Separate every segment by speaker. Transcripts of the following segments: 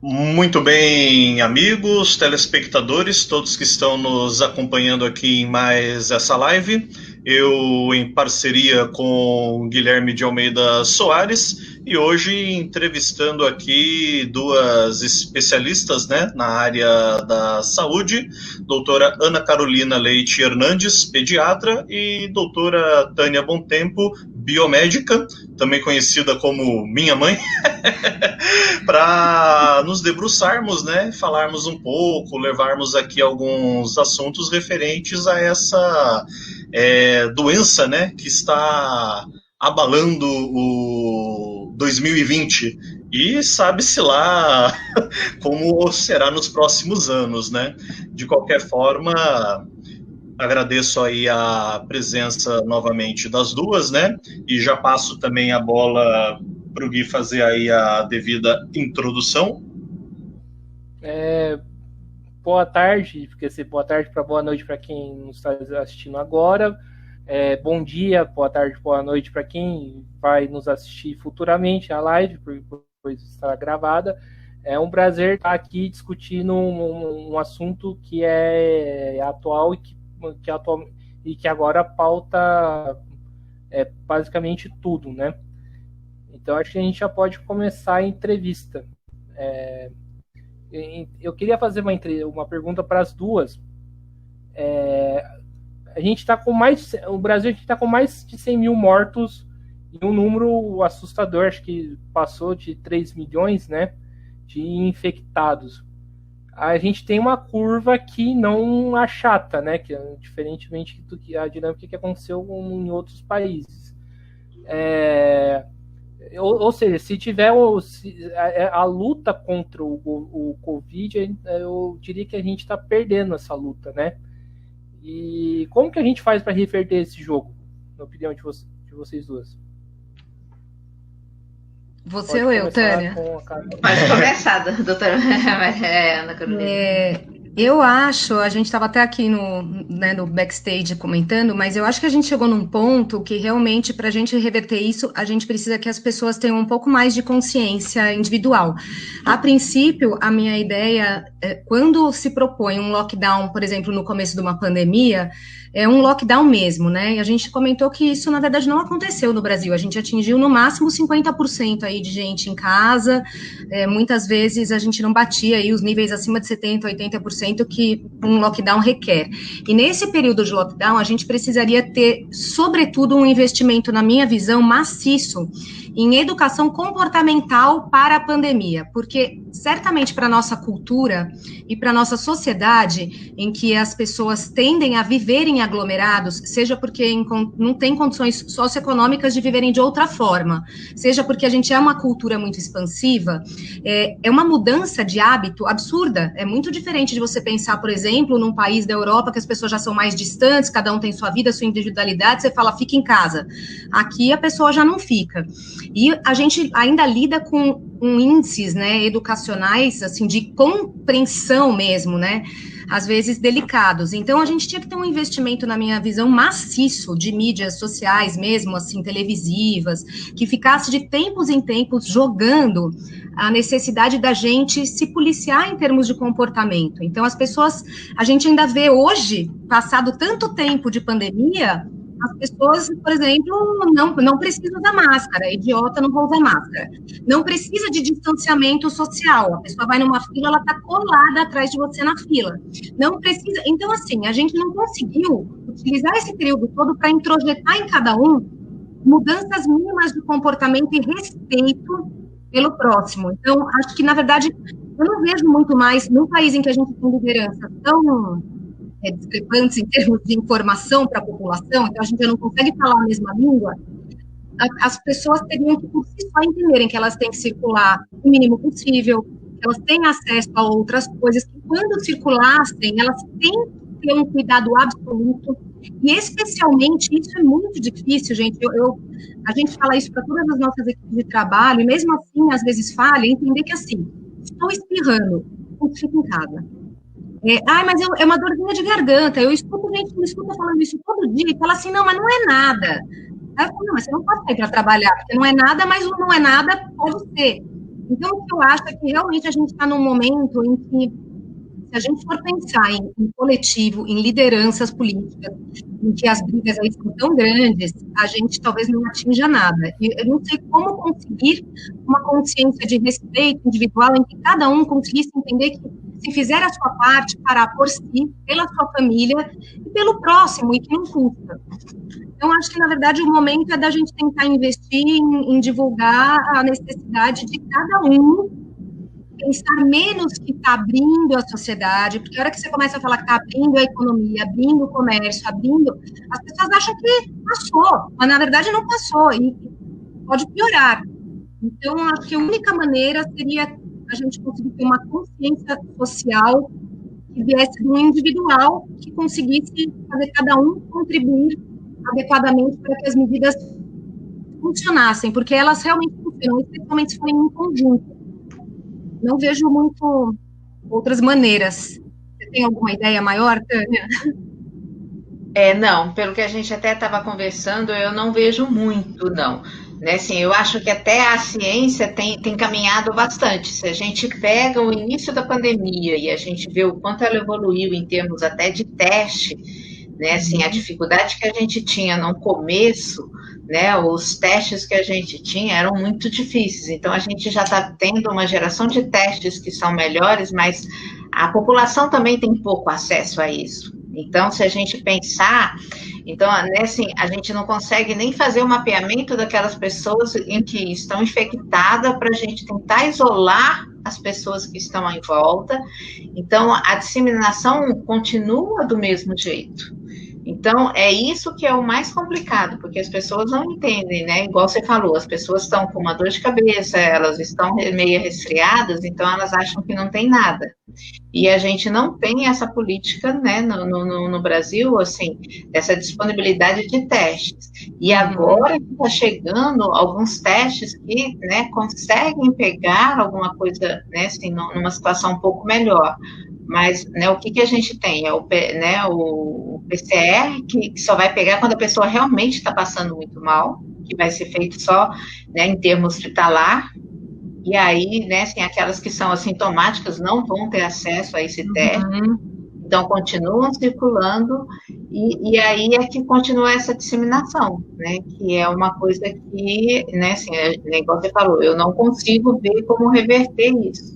Speaker 1: Muito bem, amigos, telespectadores, todos que estão nos acompanhando aqui em mais essa live. Eu, em parceria com Guilherme de Almeida Soares, e hoje entrevistando aqui duas especialistas, né, na área da saúde, doutora Ana Carolina Leite Hernandes, pediatra, e doutora Tânia Bontempo, biomédica, também conhecida como minha mãe, para nos debruçarmos, né, falarmos um pouco, levarmos aqui alguns assuntos referentes a essa doença, né, que está abalando o 2020 e sabe-se lá como será nos próximos anos, né? De qualquer forma, agradeço aí a presença novamente das duas, né? E já passo também a bola para o Gui fazer aí a devida introdução.
Speaker 2: Boa tarde, porque ser boa tarde para boa noite para quem nos está assistindo agora. Bom dia, boa tarde, boa noite para quem vai nos assistir futuramente a live, pois estará gravada. É um prazer estar aqui discutindo um assunto que é atual e que agora pauta basicamente tudo, né? Então acho que a gente já pode começar a entrevista. Eu queria fazer uma pergunta para as duas. A gente está com o Brasil está com mais de 100 mil mortos e um número assustador, acho que passou de 3 milhões, né, de infectados. A gente tem uma curva que não achata, né, que diferentemente do que a dinâmica que aconteceu em outros países. Ou seja, se tiver a luta contra o Covid, eu diria que a gente está perdendo essa luta, né? E como que a gente faz para reverter esse jogo, na opinião de vocês duas?
Speaker 3: Você ou eu, Tânia?
Speaker 4: Pode começar, doutora Ana Carolina.
Speaker 3: Eu acho, a gente estava até aqui no backstage comentando, mas eu acho que a gente chegou num ponto que realmente, para a gente reverter isso, a gente precisa que as pessoas tenham um pouco mais de consciência individual. A princípio, a minha ideia, quando se propõe um lockdown, por exemplo, no começo de uma pandemia, é um lockdown mesmo, né? E a gente comentou que isso, na verdade, não aconteceu no Brasil. A gente atingiu, no máximo, 50% aí de gente em casa. Muitas vezes a gente não batia aí os níveis acima de 70%, 80% que um lockdown requer. E nesse período de lockdown, a gente precisaria ter, sobretudo, um investimento, na minha visão, maciço em educação comportamental para a pandemia, porque certamente para a nossa cultura e para a nossa sociedade, em que as pessoas tendem a viverem aglomerados, seja porque não tem condições socioeconômicas de viverem de outra forma, seja porque a gente é uma cultura muito expansiva, é uma mudança de hábito absurda. É muito diferente de você pensar, por exemplo, num país da Europa que as pessoas já são mais distantes, cada um tem sua vida, sua individualidade, você fala, fica em casa. Aqui a pessoa já não fica. E a gente ainda lida com índices, né, educacionais, assim, de compreensão mesmo, né, às vezes delicados. Então, a gente tinha que ter um investimento, na minha visão, maciço de mídias sociais mesmo, assim, televisivas, que ficasse de tempos em tempos jogando a necessidade da gente se policiar em termos de comportamento. Então, as pessoas, a gente ainda vê hoje, passado tanto tempo de pandemia, as pessoas, por exemplo, não precisam da máscara, idiota, não vou usar máscara. Não precisa de distanciamento social, a pessoa vai numa fila, ela está colada atrás de você na fila. Não precisa. Então, assim, a gente não conseguiu utilizar esse período todo para introjetar em cada um mudanças mínimas de comportamento e respeito pelo próximo. Então, acho que, na verdade, eu não vejo muito mais, num país em que a gente tem liderança tão discrepantes em termos de informação para a população, então a gente já não consegue falar a mesma língua, as pessoas teriam que, por si só, entenderem que elas têm que circular o mínimo possível, que elas têm acesso a outras coisas, que quando circulassem, elas têm que ter um cuidado absoluto, e especialmente, isso é muito difícil, gente, a gente fala isso para todas as nossas equipes de trabalho, e mesmo assim, às vezes falha, entender que, assim, estou espirrando, fico em casa. Mas é uma dorzinha de garganta. Eu escuto gente que me escuta falando isso todo dia e fala assim, não, mas não é nada. Aí eu falo, não, mas você não pode sair para trabalhar, porque não é nada, mas o não é nada pode ser. Então, o que eu acho é que realmente a gente está num momento em que, se a gente for pensar em coletivo, em lideranças políticas, em que as brigas aí são tão grandes, a gente talvez não atinja nada. E eu não sei como conseguir uma consciência de respeito individual em que cada um conseguisse entender que, se fizer a sua parte, parar por si, pela sua família e pelo próximo, e que não custa. Então, acho que, na verdade, o momento é da gente tentar investir em divulgar a necessidade de cada um pensar menos que está abrindo a sociedade, porque a hora que você começa a falar que está abrindo a economia, abrindo o comércio, abrindo, as pessoas acham que passou, mas, na verdade, não passou, e pode piorar. Então, acho que a única maneira seria a gente conseguir ter uma consciência social que viesse do individual, que conseguisse fazer cada um contribuir adequadamente para que as medidas funcionassem, porque elas realmente funcionam, especialmente se forem em conjunto. Não vejo muito outras maneiras. Você tem alguma ideia maior, Tânia?
Speaker 4: Não, pelo que a gente até estava conversando, eu não vejo muito, não. Né, assim, eu acho que até a ciência tem caminhado bastante. Se a gente pega o início da pandemia e a gente vê o quanto ela evoluiu em termos até de teste, né, assim, a dificuldade que a gente tinha no começo, né, os testes que a gente tinha eram muito difíceis. Então, a gente já está tendo uma geração de testes que são melhores, mas a população também tem pouco acesso a isso. Então, se a gente pensar, então, né, assim, a gente não consegue nem fazer o mapeamento daquelas pessoas em que estão infectadas para a gente tentar isolar as pessoas que estão em volta. Então, a disseminação continua do mesmo jeito. Então, é isso que é o mais complicado, porque as pessoas não entendem, né? Igual você falou, as pessoas estão com uma dor de cabeça, elas estão meio resfriadas, então elas acham que não tem nada. E a gente não tem essa política, né, no Brasil, assim, essa disponibilidade de testes. E agora está chegando alguns testes que, né, conseguem pegar alguma coisa, né, assim, numa situação um pouco melhor. Mas, né, o que a gente tem? É o PCR, que só vai pegar quando a pessoa realmente está passando muito mal, que vai ser feito só, né, em termo hospitalar. E aí, né, assim, aquelas que são assintomáticas não vão ter acesso a esse teste. Então, continuam circulando, e aí é que continua essa disseminação, né, que é uma coisa que, né, assim, igual você falou, eu não consigo ver como reverter isso.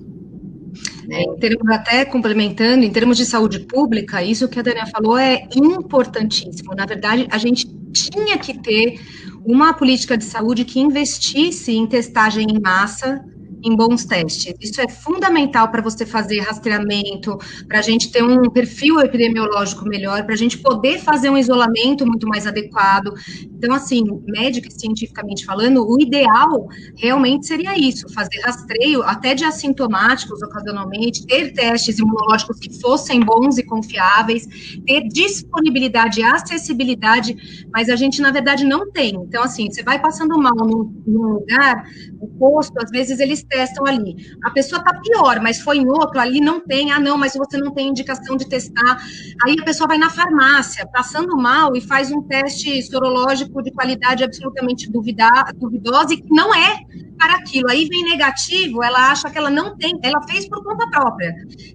Speaker 3: Em termos, até complementando, em termos de saúde pública, isso que a Daniela falou é importantíssimo. Na verdade, a gente tinha que ter uma política de saúde que investisse em testagem em massa, em bons testes. Isso é fundamental para você fazer rastreamento, para a gente ter um perfil epidemiológico melhor, para a gente poder fazer um isolamento muito mais adequado. Então, assim, médica e cientificamente falando, o ideal realmente seria isso, fazer rastreio até de assintomáticos ocasionalmente, ter testes imunológicos que fossem bons e confiáveis, ter disponibilidade e acessibilidade, mas a gente, na verdade, não tem. Então, assim, você vai passando mal num lugar, o posto, às vezes, eles testam ali. A pessoa está pior, mas foi em outro, ali não tem. Ah, não, mas você não tem indicação de testar. Aí a pessoa vai na farmácia, passando mal, e faz um teste sorológico de qualidade absolutamente duvidosa e que não é para aquilo. Aí vem negativo, ela acha que ela não tem, ela fez por conta própria.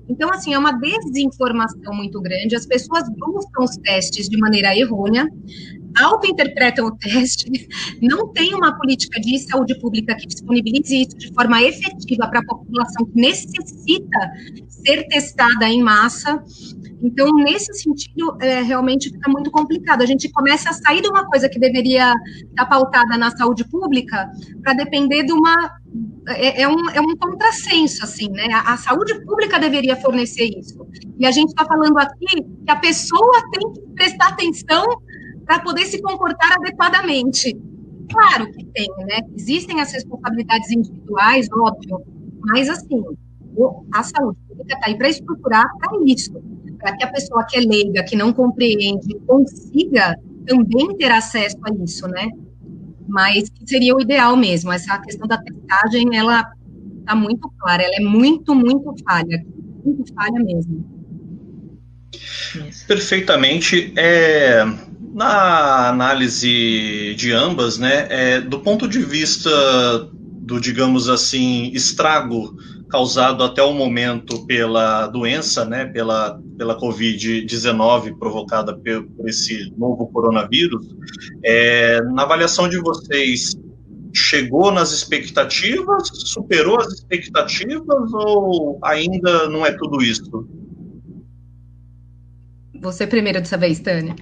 Speaker 3: Então, assim, é uma desinformação muito grande. As pessoas buscam os testes de maneira errônea, auto-interpretam o teste, não tem uma política de saúde pública que disponibilize isso de forma efetiva para a população que necessita ser testada em massa. Então, nesse sentido, realmente fica muito complicado. A gente começa a sair de uma coisa que deveria estar pautada na saúde pública para depender de uma... É um contrassenso, assim, né? A saúde pública deveria fornecer isso. E a gente está falando aqui que a pessoa tem que prestar atenção para poder se comportar adequadamente. Claro que tem, né? Existem as responsabilidades individuais, óbvio, mas, assim, a saúde pública está aí para estruturar para isso, para que a pessoa que é leiga, que não compreende, consiga também ter acesso a isso, né? Mas seria o ideal mesmo. Essa questão da testagem, ela está muito clara, ela é muito, muito falha mesmo.
Speaker 1: Perfeitamente. Na análise de ambas, né, do ponto de vista digamos assim, estrago causado até o momento pela doença, né, pela Covid-19 provocada por esse novo coronavírus, na avaliação de vocês, chegou nas expectativas, superou as expectativas ou ainda não é tudo isso?
Speaker 3: Você primeiro dessa vez, Tânia.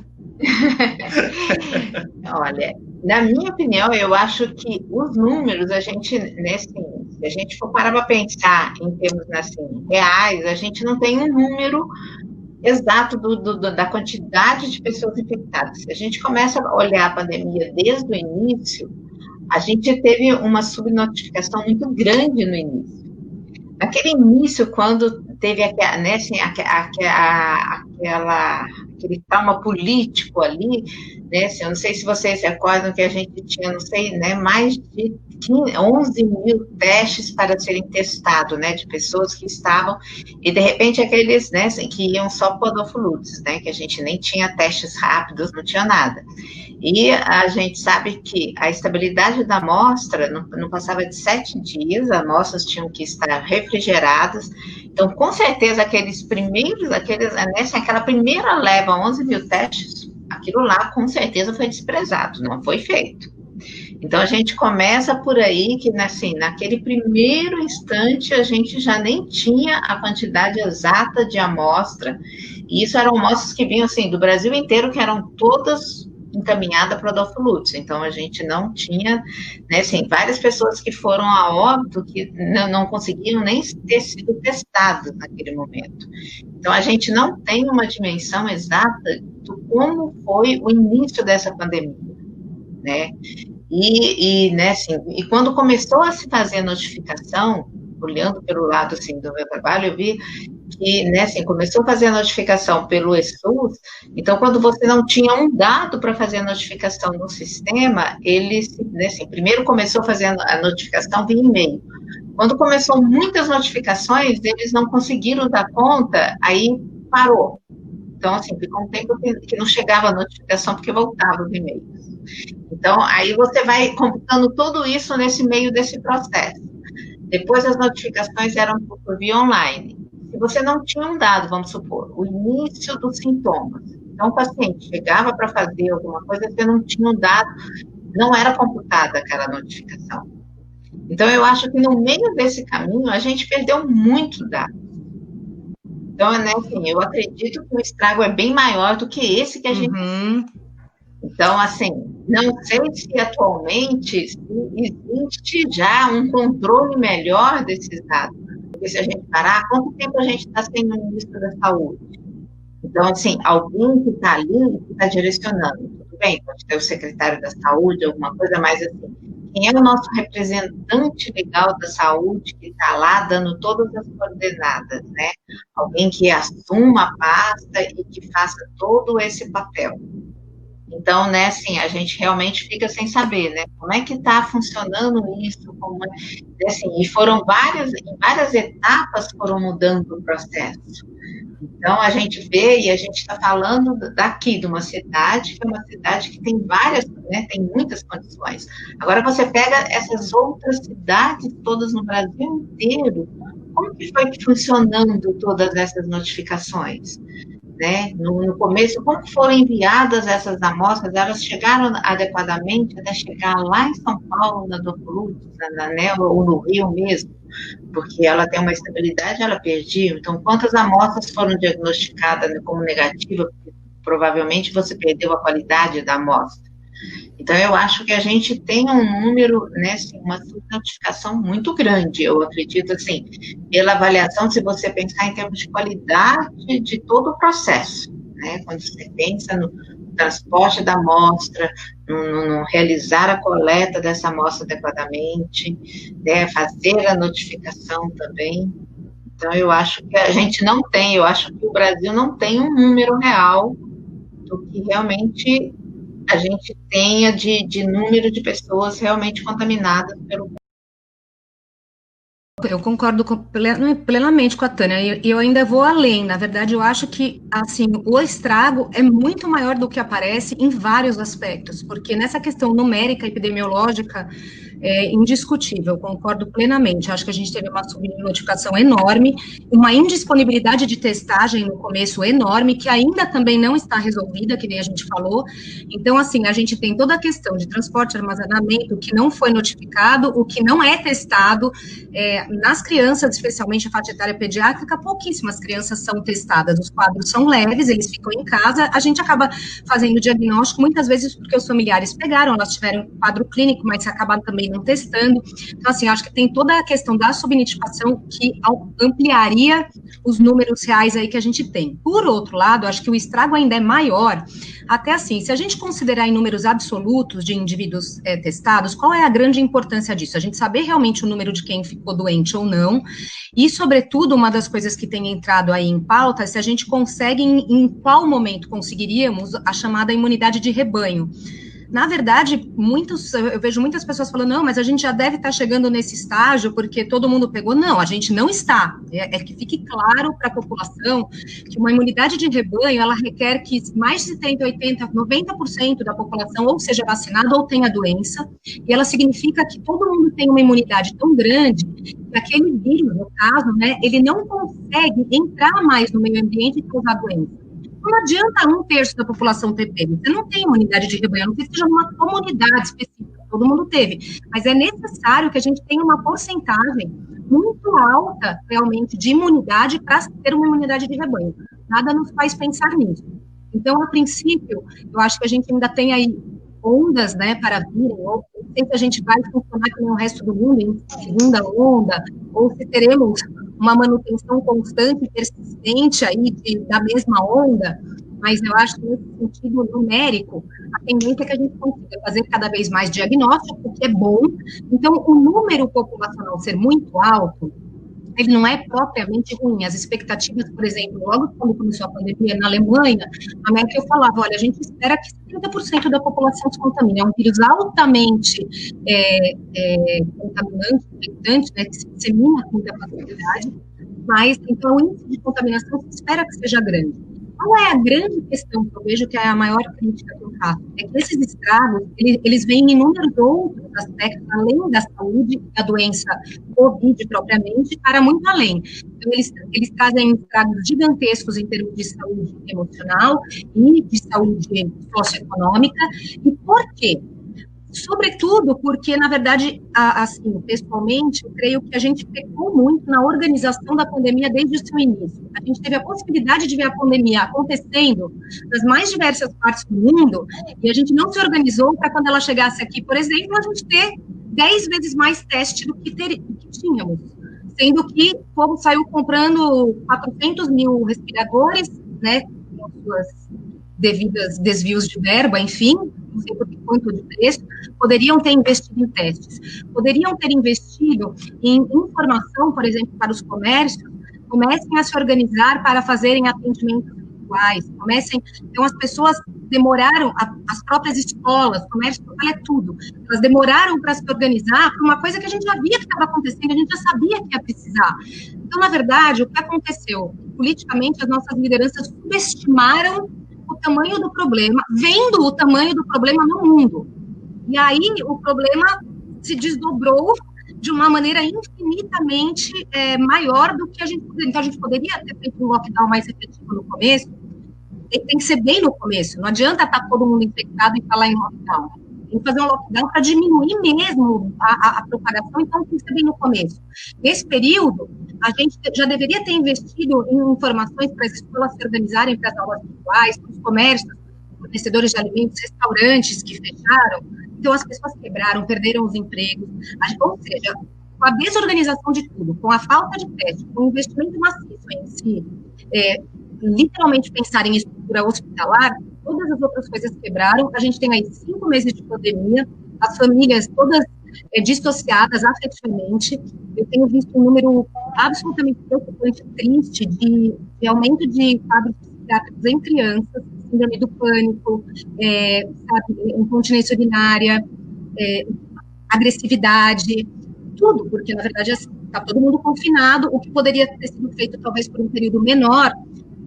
Speaker 4: Olha, na minha opinião, eu acho que os números, a gente, né, assim, se a gente for parar para pensar em termos assim, reais, a gente não tem um número exato da quantidade de pessoas infectadas. Se a gente começa a olhar a pandemia desde o início, a gente teve uma subnotificação muito grande no início. Naquele início, quando teve né, assim, aquele trauma político ali, né, assim, eu não sei se vocês se recordam que a gente tinha, não sei, né, mais de 11 mil testes para serem testados, né, de pessoas que estavam, e de repente aqueles, né, assim, que iam só podoflutos, né, que a gente nem tinha testes rápidos, não tinha nada. E a gente sabe que a estabilidade da amostra não passava de 7 dias, as amostras tinham que estar refrigeradas. Então, com certeza, aquela primeira leva, 11 mil testes, aquilo lá, com certeza, foi desprezado, não foi feito. Então, a gente começa por aí, que, assim, naquele primeiro instante, a gente já nem tinha a quantidade exata de amostra, e isso eram amostras que vinham, assim, do Brasil inteiro, que eram todas encaminhada para o Adolfo Lutz, então a gente não tinha, né, assim, várias pessoas que foram a óbito que não conseguiam nem ter sido testadas naquele momento. Então a gente não tem uma dimensão exata de como foi o início dessa pandemia, né, né, assim, e quando começou a se fazer a notificação, olhando pelo lado, assim, do meu trabalho, eu vi que, né, assim, começou a fazer a notificação pelo ESUS, então, quando você não tinha um dado para fazer a notificação no sistema, eles, né, assim, primeiro começou fazendo a notificação via e-mail. Quando começou muitas notificações, eles não conseguiram dar conta, aí parou. Então, assim, ficou um tempo que não chegava a notificação, porque voltava os e-mails. Então, aí você vai computando tudo isso nesse meio desse processo. Depois, as notificações eram por via online. Se você não tinha um dado, vamos supor, o início dos sintomas, então o paciente chegava para fazer alguma coisa, você não tinha um dado, não era computada aquela notificação. Então, eu acho que no meio desse caminho, a gente perdeu muito dado. Então, né, assim, eu acredito que o estrago é bem maior do que esse que a gente... Então, assim, não sei se atualmente existe já um controle melhor desses dados. Porque se a gente parar, quanto tempo a gente está sem o ministro da Saúde? Então, assim, alguém que está ali, que está direcionando, tudo bem, pode ter o secretário da Saúde, alguma coisa, mas assim, quem é o nosso representante legal da saúde que está lá dando todas as coordenadas, né? Alguém que assuma a pasta e que faça todo esse papel. Então, né, assim, a gente realmente fica sem saber, né, como é que está funcionando isso, como é, assim, e foram em várias etapas foram mudando o processo. Então, a gente vê, e a gente está falando daqui, de uma cidade, que é uma cidade que tem várias, né, tem muitas condições. Agora, você pega essas outras cidades todas no Brasil inteiro, como que foi funcionando todas essas notificações? Né? No começo, como foram enviadas essas amostras, elas chegaram adequadamente até chegar lá em São Paulo, na Adolfo Lutz, né, ou no Rio mesmo, porque ela tem uma estabilidade, ela perdeu. Então, quantas amostras foram diagnosticadas como negativas? Porque provavelmente você perdeu a qualidade da amostra. Então, eu acho que a gente tem um número, né, assim, uma subnotificação muito grande, eu acredito, assim, pela avaliação, se você pensar em termos de qualidade de todo o processo, né, quando você pensa no transporte da amostra, no realizar a coleta dessa amostra adequadamente, né, fazer a notificação também. Então, eu acho que a gente não tem, eu acho que o Brasil não tem um número real do que realmente a gente tenha de número de pessoas realmente contaminadas pelo...
Speaker 3: Eu concordo plenamente com a Tânia, e eu ainda vou além. Na verdade, eu acho que, assim, o estrago é muito maior do que aparece em vários aspectos, porque nessa questão numérica epidemiológica, é indiscutível, concordo plenamente. Acho que a gente teve uma subnotificação enorme, uma indisponibilidade de testagem no começo enorme, que ainda também não está resolvida, que nem a gente falou. Então, assim, a gente tem toda a questão de transporte, armazenamento, o que não foi notificado, o que não é testado. Nas crianças, especialmente a faixa etária pediátrica, pouquíssimas crianças são testadas. Os quadros são leves, eles ficam em casa, a gente acaba fazendo diagnóstico, muitas vezes porque os familiares pegaram, elas tiveram um quadro clínico, mas acabaram também não testando. Então, assim, acho que tem toda a questão da subnotificação que ampliaria os números reais aí que a gente tem. Por outro lado, acho que o estrago ainda é maior, até assim, se a gente considerar em números absolutos de indivíduos testados, qual é a grande importância disso? A gente saber realmente o número de quem ficou doente ou não, e, sobretudo, uma das coisas que tem entrado aí em pauta, se a gente consegue, em qual momento conseguiríamos a chamada imunidade de rebanho. Na verdade, eu vejo muitas pessoas falando, não, mas a gente já deve estar chegando nesse estágio porque todo mundo pegou. Não, a gente não está. É que fique claro para a população que uma imunidade de rebanho, ela requer que mais de 70, 80, 90% da população ou seja vacinada ou tenha doença, e ela significa que todo mundo tem uma imunidade tão grande que aquele vírus, no caso, né, ele não consegue entrar mais no meio ambiente e causar doença. Não adianta 1/3 da população ter pego. Você não tem imunidade de rebanho, a não ser que seja uma comunidade específica, todo mundo teve. Mas é necessário que a gente tenha uma porcentagem muito alta, realmente, de imunidade para ter uma imunidade de rebanho. Nada nos faz pensar nisso. Então, a princípio, eu acho que a gente ainda tem aí ondas, né, para vir, ou não sei se a gente vai funcionar como o resto do mundo em segunda onda, ou se teremos uma manutenção constante e persistente aí da mesma onda, mas eu acho que nesse sentido numérico, a tendência é que a gente consiga fazer cada vez mais diagnóstico, o que é bom. Então, o número populacional ser muito alto, ele não é propriamente ruim. As expectativas, por exemplo, logo quando começou a pandemia na Alemanha, a Merkel falava, olha, a gente espera que 70% da população se contamine. É um vírus altamente contaminante, infectante, né, que se dissemina com muita facilidade, mas, então, o índice de contaminação se espera que seja grande. Qual é a grande questão que eu vejo que é a maior crítica que eu faço? É que esses estragos, eles vêm em inúmeros outros aspectos, além da saúde, da doença Covid propriamente, para muito além. Então, eles trazem estragos gigantescos em termos de saúde emocional e de saúde socioeconômica. E por quê? Sobretudo porque, na verdade, assim, pessoalmente, eu creio que a gente pecou muito na organização da pandemia desde o seu início. A gente teve a possibilidade de ver a pandemia acontecendo nas mais diversas partes do mundo e a gente não se organizou para quando ela chegasse aqui, por exemplo, a gente ter 10 vezes mais teste do que tínhamos. Sendo que o povo saiu comprando 400 mil respiradores, né, com suas devidas desvios de verba, enfim, não sei por quanto de preço, poderiam ter investido em testes, poderiam ter investido em informação, por exemplo, para os comércios, comecem a se organizar para fazerem atendimentos virtuais, então as pessoas demoraram, as próprias escolas, comércio, é tudo, elas demoraram para se organizar por uma coisa que a gente já via que estava acontecendo, a gente já sabia que ia precisar. Então, na verdade, o que aconteceu? Politicamente, as nossas lideranças subestimaram o tamanho do problema, vendo o tamanho do problema no mundo. E aí o problema se desdobrou de uma maneira infinitamente maior do que a gente poderia. Então, a gente poderia ter feito um lockdown mais efetivo no começo, tem que ser bem no começo, não adianta estar todo mundo infectado e falar em lockdown. Tem que fazer um lockdown para diminuir mesmo a propagação, então tem que ser bem no começo. Nesse período, a gente já deveria ter investido em informações para as escolas se organizarem para as aulas virtuais, para os comércios, fornecedores de alimentos, restaurantes que fecharam. Então, as pessoas quebraram, perderam os empregos. Ou seja, com a desorganização de tudo, com a falta de teste, com o investimento maciço em si, literalmente pensar em estrutura hospitalar, todas as outras coisas quebraram. A gente tem aí 5 meses de pandemia, as famílias todas dissociadas afetivamente. Eu tenho visto um número absolutamente preocupante, triste, de aumento de quadros psiquiátricos em crianças, síndrome do pânico, incontinência urinária, agressividade, tudo, porque, na verdade, está todo mundo confinado, o que poderia ter sido feito, talvez, por um período menor,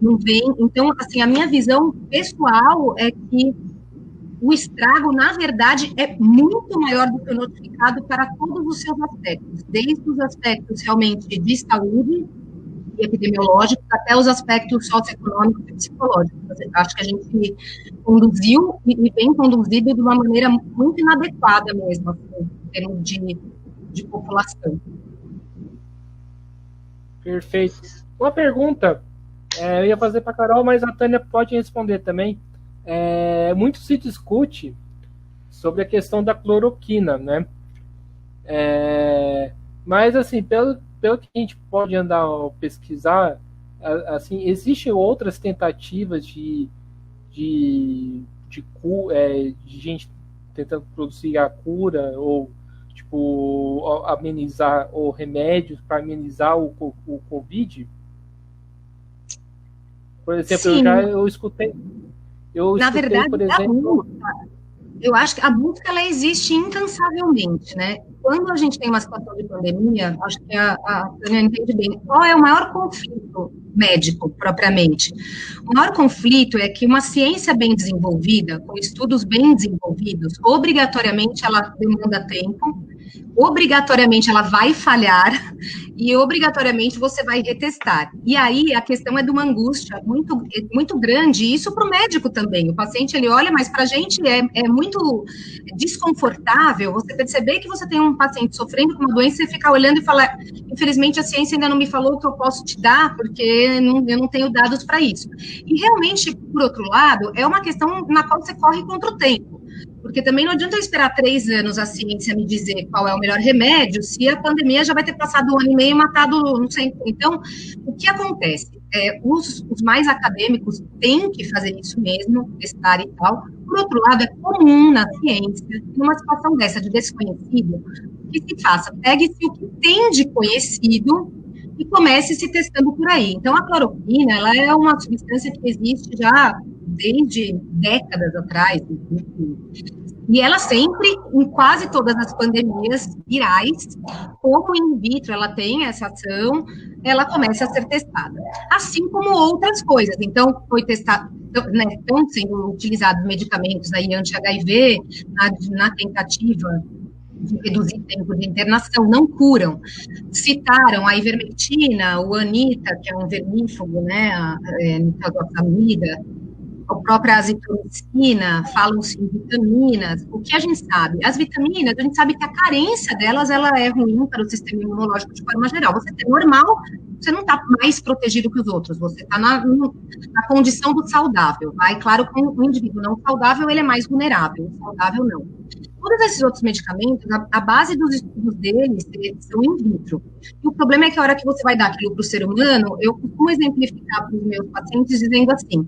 Speaker 3: não vem. Então, assim, a minha visão pessoal é que o estrago, na verdade, é muito maior do que o notificado para todos os seus aspectos, desde os aspectos realmente de saúde e epidemiológicos até os aspectos socioeconômicos e psicológicos. Acho que a gente conduziu e vem conduzido de uma maneira muito inadequada mesmo, assim, em termos de população.
Speaker 2: Perfeito. Uma pergunta, eu ia fazer para a Carol, mas a Tânia pode responder também. Muito se discute sobre a questão da cloroquina, né? Mas, assim, pelo que a gente pode andar a pesquisar, assim, existem outras tentativas de gente tentando produzir a cura ou, tipo, amenizar, ou remédios para amenizar o Covid? Por exemplo, eu escutei...
Speaker 3: Na verdade,
Speaker 2: por exemplo...
Speaker 3: eu acho que a busca ela existe incansavelmente, né? Quando a gente tem uma situação de pandemia, acho que a Tânia entende bem, qual é o maior conflito médico, propriamente? O maior conflito é que uma ciência bem desenvolvida, com estudos bem desenvolvidos, obrigatoriamente ela demanda tempo, obrigatoriamente ela vai falhar e obrigatoriamente você vai retestar. E aí a questão é de uma angústia muito, muito grande, e isso para o médico também. O paciente, ele olha, mas para a gente é muito desconfortável você perceber que você tem um paciente sofrendo com uma doença e ficar olhando e falar, infelizmente a ciência ainda não me falou o que eu posso te dar, porque eu não tenho dados para isso. E realmente, por outro lado, é uma questão na qual você corre contra o tempo. Porque também não adianta eu esperar 3 anos a ciência me dizer qual é o melhor remédio, se a pandemia já vai ter passado 1 ano e meio e matado, não sei. Então, o que acontece? Os mais acadêmicos têm que fazer isso mesmo, testar e tal. Por outro lado, é comum na ciência, numa situação dessa de desconhecido, que se faça, pegue-se o que tem de conhecido e comece se testando por aí. Então, a cloroquina, ela é uma substância que existe já desde décadas atrás, e ela sempre, em quase todas as pandemias virais, como in vitro ela tem essa ação, ela começa a ser testada. Assim como outras coisas. Então, foi testado, né, estão sendo utilizados medicamentos aí anti-HIV na tentativa de reduzir tempo de internação, não curam. Citaram a ivermectina, o Anita, que é um vermífugo, né, a nitazoxanida, a própria azitromicina, falam-se em vitaminas. O que a gente sabe? As vitaminas, a gente sabe que a carência delas, ela é ruim para o sistema imunológico de forma geral. Você é normal, você não está mais protegido que os outros, você está na condição do saudável, vai? Claro que o indivíduo não saudável, ele é mais vulnerável, o saudável não. Todos esses outros medicamentos, a base dos estudos deles são in vitro. E o problema é que a hora que você vai dar aquilo para o ser humano, eu costumo exemplificar para os meus pacientes dizendo assim,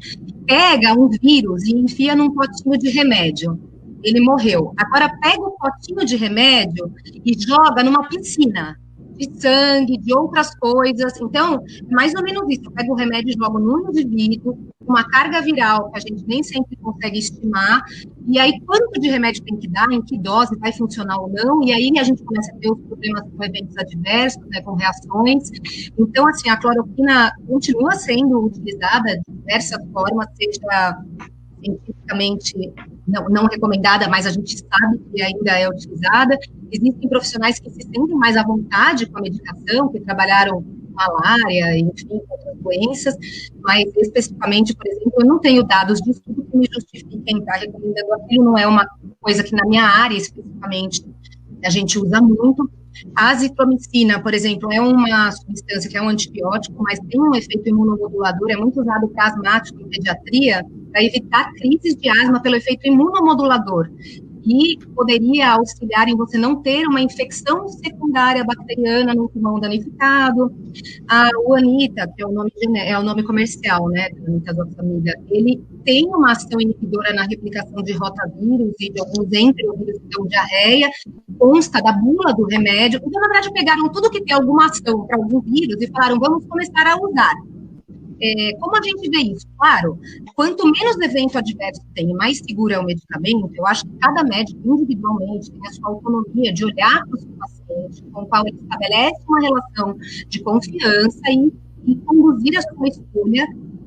Speaker 3: pega um vírus e enfia num potinho de remédio. Ele morreu. Agora pega o potinho de remédio e joga numa piscina de sangue, de outras coisas. Então, mais ou menos isso. Eu pego o remédio e jogo num indivíduo, uma carga viral que a gente nem sempre consegue estimar, e aí quanto de remédio tem que dar, em que dose, vai funcionar ou não, e aí a gente começa a ter os problemas com eventos adversos, né, com reações. Então, assim, a cloroquina continua sendo utilizada de diversas formas, seja cientificamente não recomendada, mas a gente sabe que ainda é utilizada. Existem profissionais que se sentem mais à vontade com a medicação, que trabalharam malária, enfim, outras doenças, mas especificamente, por exemplo, eu não tenho dados de estudo que me justifiquem estar recomendando aquilo, não é uma coisa que na minha área especificamente a gente usa muito. A azitromicina, por exemplo, é uma substância que é um antibiótico, mas tem um efeito imunomodulador, é muito usado para asmático em pediatria, para evitar crises de asma pelo efeito imunomodulador, e poderia auxiliar em você não ter uma infecção secundária bacteriana no pulmão danificado. O Anita, que é o nome comercial, né, da nitazoxanida, ele tem uma ação inibidora na replicação de rotavírus e de alguns entrovírus que dão diarreia, consta da bula do remédio. Então, na verdade, pegaram tudo que tem alguma ação para algum vírus e falaram, vamos começar a usar. Como a gente vê isso? Claro, quanto menos evento adverso tem, mais seguro é o medicamento. Eu acho que cada médico, individualmente, tem a sua autonomia de olhar para o seu paciente, com o qual ele estabelece uma relação de confiança e conduzir a sua escolha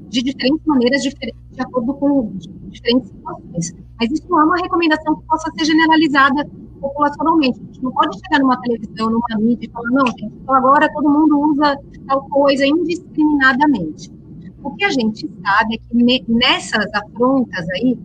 Speaker 3: de diferentes maneiras, de acordo com diferentes situações. Mas isso não é uma recomendação que possa ser generalizada populacionalmente. A gente não pode chegar numa televisão, numa mídia e falar, não, gente, então agora todo mundo usa tal coisa indiscriminadamente. O que a gente sabe é que nessas afrontas aí,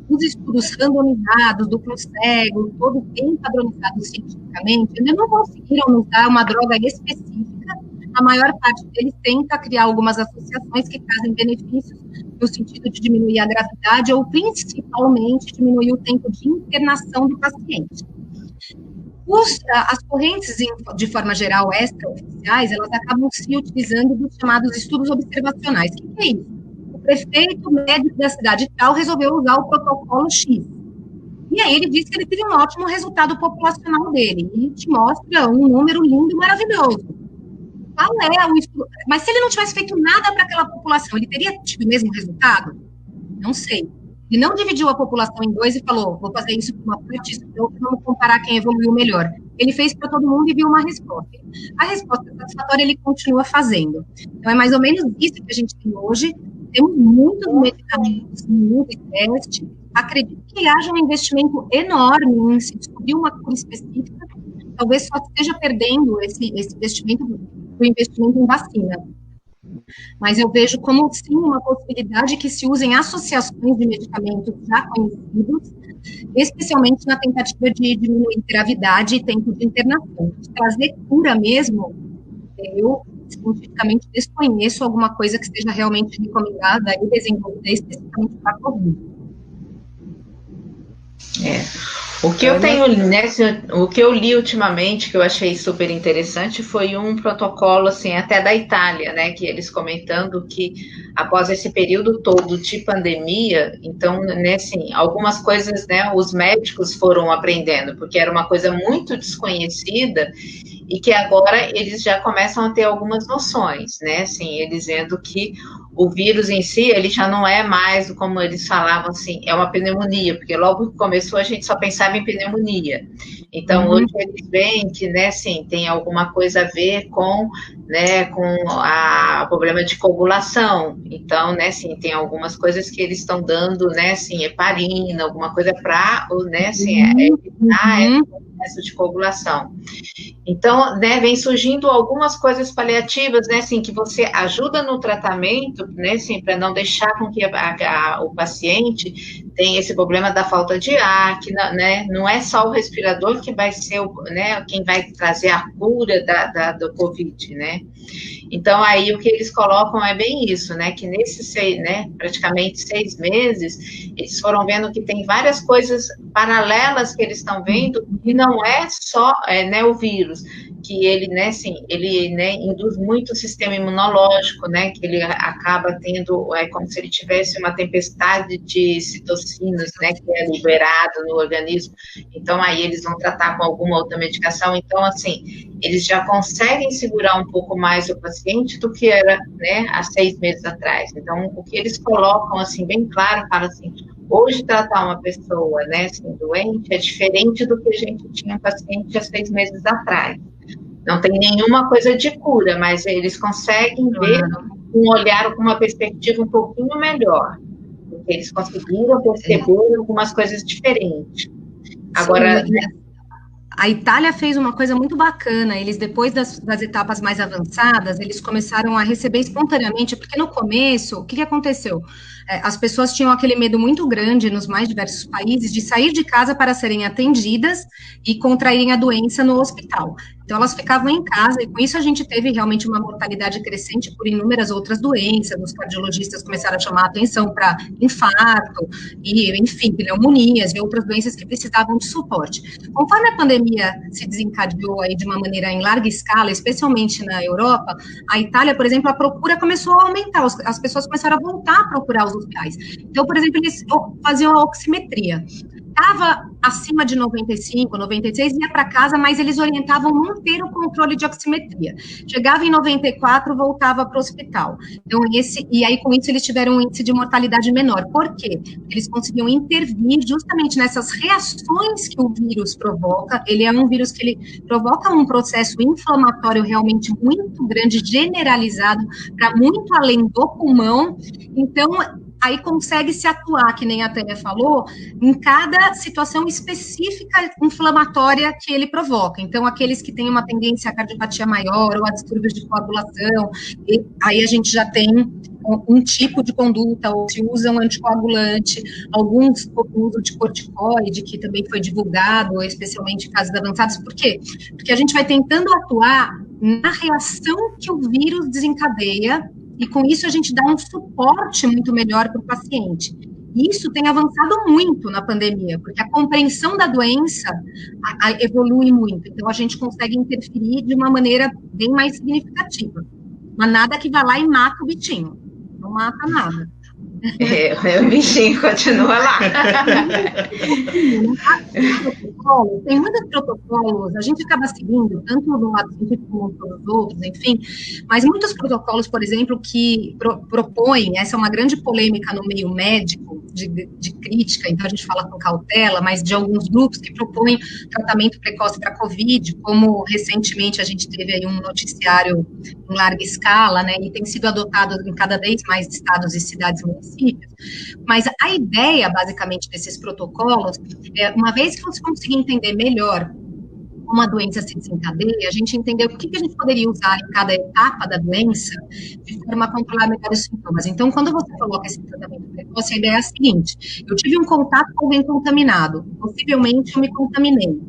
Speaker 3: os estudos randomizados, duplo cego, todos bem padronizados cientificamente, ainda não conseguiram nos dar uma droga específica. A maior parte deles tenta criar algumas associações que trazem benefícios no sentido de diminuir a gravidade ou, principalmente, diminuir o tempo de internação do paciente. As correntes, de forma geral, extraoficiais, elas acabam se utilizando dos chamados estudos observacionais. O que é isso? O prefeito médico da cidade tal resolveu usar o protocolo X. E aí ele disse que ele teve um ótimo resultado populacional dele. E te mostra um número lindo e maravilhoso. Qual é o estudo? Mas se ele não tivesse feito nada para aquela população, ele teria tido o mesmo resultado? Não sei. Ele não dividiu a população em dois e falou, vou fazer isso com uma parte, isso com outra, vamos comparar quem evoluiu melhor. Ele fez para todo mundo e viu uma resposta. A resposta satisfatória ele continua fazendo. Então, é mais ou menos isso que a gente tem hoje. Temos muitos medicamentos, muito teste. Acredito que haja um investimento enorme em se descobrir uma cura específica. Talvez só esteja perdendo esse investimento do investimento em vacina. Mas eu vejo como, sim, uma possibilidade que se usem associações de medicamentos já conhecidos, especialmente na tentativa de diminuir gravidade e tempo de internação. De trazer cura mesmo, eu cientificamente desconheço alguma coisa que seja realmente recomendada e desenvolvida especificamente para a Covid.
Speaker 4: O que eu tenho, né, o que eu li ultimamente, que eu achei super interessante, foi um protocolo, assim, até da Itália, né, que eles comentando que após esse período todo de pandemia, então, né, assim, algumas coisas, né, os médicos foram aprendendo, porque era uma coisa muito desconhecida, e que agora eles já começam a ter algumas noções, né, assim, eles dizendo que o vírus em si, ele já não é mais, como eles falavam assim, é uma pneumonia, porque logo que começou a gente só pensava em pneumonia. Então, hoje eles veem que, né, assim, tem alguma coisa a ver com, né, com o problema de coagulação. Então, né, assim, tem algumas coisas que eles estão dando, né, assim, heparina, alguma coisa para, né, assim, evitar esse processo de coagulação. Então, né, vem surgindo algumas coisas paliativas, né, assim, que você ajuda no tratamento, né, assim, para não deixar com que o paciente tenha esse problema da falta de ar, que, né, não é só o respirador que vai ser, né, quem vai trazer a cura do Covid, né. Então, aí, o que eles colocam é bem isso, né, que nesses praticamente 6 meses, eles foram vendo que tem várias coisas paralelas que eles estão vendo, e não é só, né, o vírus, que ele, né, assim, ele, né, induz muito o sistema imunológico, né, que ele acaba tendo, como se ele tivesse uma tempestade de citocinas, né, que é liberado no organismo, então aí eles vão tratar com alguma outra medicação, então, assim, eles já conseguem segurar um pouco mais o paciente do que era, né, há 6 meses atrás, então, o que eles colocam, assim, bem claro, fala assim, hoje tratar uma pessoa, né, assim, doente, é diferente do que a gente tinha um paciente há 6 meses atrás. Não tem nenhuma coisa de cura, mas eles conseguem ver um olhar com uma perspectiva um pouquinho melhor, porque eles conseguiram perceber algumas coisas diferentes. Agora,
Speaker 3: sim, a Itália fez uma coisa muito bacana, eles depois das etapas mais avançadas, eles começaram a receber espontaneamente, porque no começo, o que aconteceu? As pessoas tinham aquele medo muito grande nos mais diversos países de sair de casa para serem atendidas e contraírem a doença no hospital. Então, elas ficavam em casa, e com isso a gente teve realmente uma mortalidade crescente por inúmeras outras doenças. Os cardiologistas começaram a chamar a atenção para infarto, e, enfim, pneumonias e outras doenças que precisavam de suporte. Conforme a pandemia se desencadeou aí de uma maneira em larga escala, especialmente na Europa, a Itália, por exemplo, a procura começou a aumentar, as pessoas começaram a voltar a procurar os hospitais. Então, por exemplo, eles faziam a oximetria. Estava acima de 95, 96, ia para casa, mas eles orientavam manter o controle de oximetria. Chegava em 94, voltava para o hospital. Então, e aí com isso eles tiveram um índice de mortalidade menor. Por quê? Eles conseguiam intervir justamente nessas reações que o vírus provoca. Ele é um vírus que ele provoca um processo inflamatório realmente muito grande, generalizado, para muito além do pulmão. Então, aí consegue se atuar, que nem a Tânia falou, em cada situação específica inflamatória que ele provoca. Então, aqueles que têm uma tendência à cardiopatia maior ou a distúrbios de coagulação, aí a gente já tem um tipo de conduta, ou se usa um anticoagulante, alguns uso de corticoide, que também foi divulgado, especialmente em casos avançados. Por quê? Porque a gente vai tentando atuar na reação que o vírus desencadeia, e com isso a gente dá um suporte muito melhor para o paciente. Isso tem avançado muito na pandemia, porque a compreensão da doença evolui muito, então a gente consegue interferir de uma maneira bem mais significativa. Mas nada que vá lá e mata o bichinho, não mata nada.
Speaker 4: O bichinho continua lá.
Speaker 3: Tem muitos protocolos, a gente acaba seguindo, tanto no lado científico como nos outros, enfim, mas muitos protocolos, por exemplo, que propõem, essa é uma grande polêmica no meio médico, de crítica, então a gente fala com cautela, mas de alguns grupos que propõem tratamento precoce para Covid, como recentemente a gente teve aí um noticiário em larga escala, né, e tem sido adotado em cada vez mais estados e cidades e municípios. Mas a ideia, basicamente, desses protocolos, uma vez que você conseguir entender melhor como a doença se desencadeia, a gente entendeu o que a gente poderia usar em cada etapa da doença de forma a controlar melhor os sintomas. Então, quando você coloca esse tratamento precoce, a ideia é a seguinte: eu tive um contato com alguém contaminado, possivelmente eu me contaminei.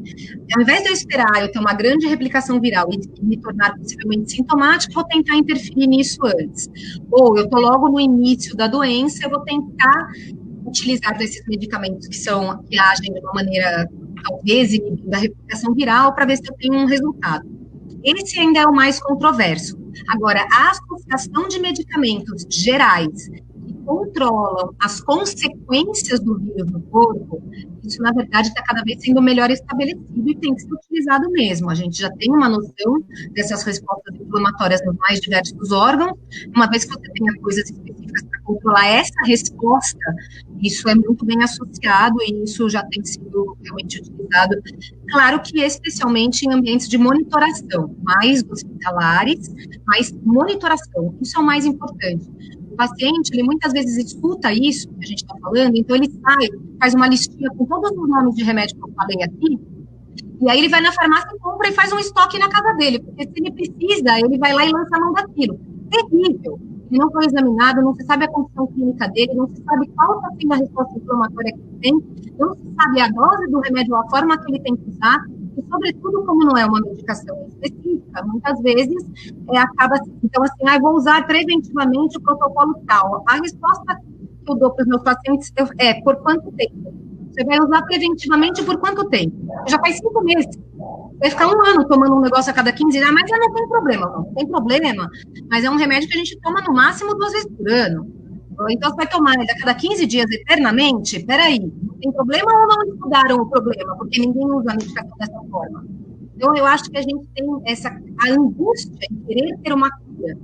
Speaker 3: Ao invés de eu esperar eu ter uma grande replicação viral e me tornar possivelmente sintomático, vou tentar interferir nisso antes. Ou eu estou logo no início da doença, eu vou tentar utilizar desses medicamentos que agem de uma maneira, talvez, da replicação viral, para ver se eu tenho um resultado. Esse ainda é o mais controverso. Agora, a associação de medicamentos gerais que controlam as consequências do vírus no corpo, isso, na verdade, está cada vez sendo melhor estabelecido e tem que ser utilizado mesmo. A gente já tem uma noção dessas respostas inflamatórias nos mais diversos órgãos. Uma vez que você tenha coisas específicas para controlar essa resposta, isso é muito bem associado e isso já tem sido realmente utilizado. Claro que especialmente em ambientes de monitoração, mais hospitalares, mais monitoração, isso é o mais importante. O paciente, ele muitas vezes escuta isso que a gente está falando, então ele faz uma listinha com todos os nomes de remédio que eu falei aqui, e aí ele vai na farmácia e compra e faz um estoque na casa dele, porque se ele precisa, ele vai lá e lança a mão daquilo. Terrível. Ele não foi examinado, não se sabe a condição clínica dele, não se sabe qual está sendo a resposta inflamatória que ele tem, não se sabe a dose do remédio, a forma que ele tem que usar, e, sobretudo, como não é uma medicação específica, muitas vezes acaba, então, assim, eu vou usar preventivamente o protocolo tal. A resposta que eu dou para os meus pacientes é por quanto tempo? Você vai usar preventivamente por quanto tempo? Já faz 5 meses. Vai ficar 1 ano tomando um negócio a cada 15 dias, mas não tem problema, não tem problema, mas é um remédio que a gente toma no máximo 2 vezes por ano. Então, você vai tomar ele a cada 15 dias eternamente? Peraí, não tem problema ou não estudaram o problema? Porque ninguém usa a medicação dessa forma. Então, eu acho que a gente tem a angústia em querer ter uma cura,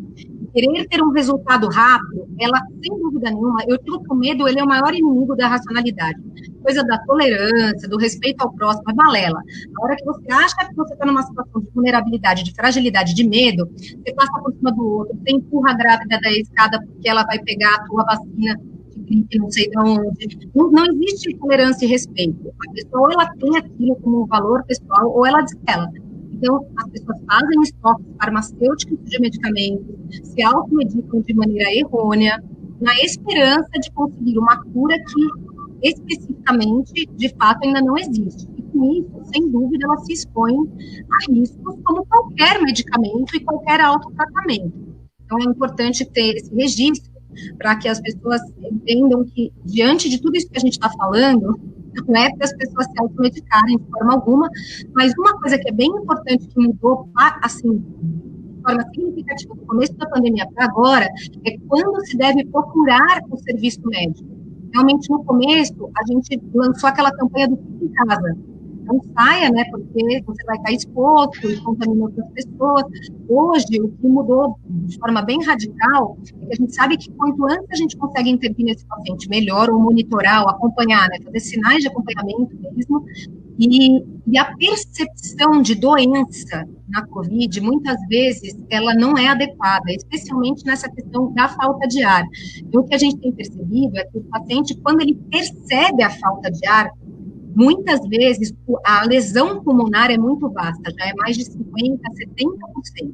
Speaker 3: querer ter um resultado rápido, ela, sem dúvida nenhuma, eu digo que o medo, ele é o maior inimigo da racionalidade. Coisa da tolerância, do respeito ao próximo, é balela. Na hora que você acha que você está numa situação de vulnerabilidade, de fragilidade, de medo, você passa por cima do outro, você empurra a grávida da escada porque ela vai pegar a tua vacina de gripe, não sei de onde. Não existe tolerância e respeito. A pessoa, ou ela tem aquilo como um valor pessoal, ou ela desvela. Então, as pessoas fazem estoques farmacêuticos de medicamentos, se automedicam de maneira errônea, na esperança de conseguir uma cura que, especificamente, de fato, ainda não existe. E com isso, sem dúvida, ela se expõe a riscos como qualquer medicamento e qualquer autotratamento. Então, é importante ter esse registro para que as pessoas entendam que, diante de tudo isso que a gente está falando, não é para as pessoas se automedicarem de forma alguma, mas uma coisa que é bem importante que mudou, assim, de forma significativa do começo da pandemia para agora, é quando se deve procurar o serviço médico. Realmente, no começo, a gente lançou aquela campanha do Fique em Casa. Não saia, né, porque você vai estar exposto e contamina outras pessoas. Hoje, o que mudou de forma bem radical é que a gente sabe que quanto antes a gente consegue intervir nesse paciente melhor, ou monitorar, ou acompanhar, né, fazer sinais de acompanhamento mesmo, E a percepção de doença na COVID, muitas vezes, ela não é adequada, especialmente nessa questão da falta de ar. Então, o que a gente tem percebido é que o paciente, quando ele percebe a falta de ar, muitas vezes a lesão pulmonar é muito vasta, já é mais de 50%, 70%.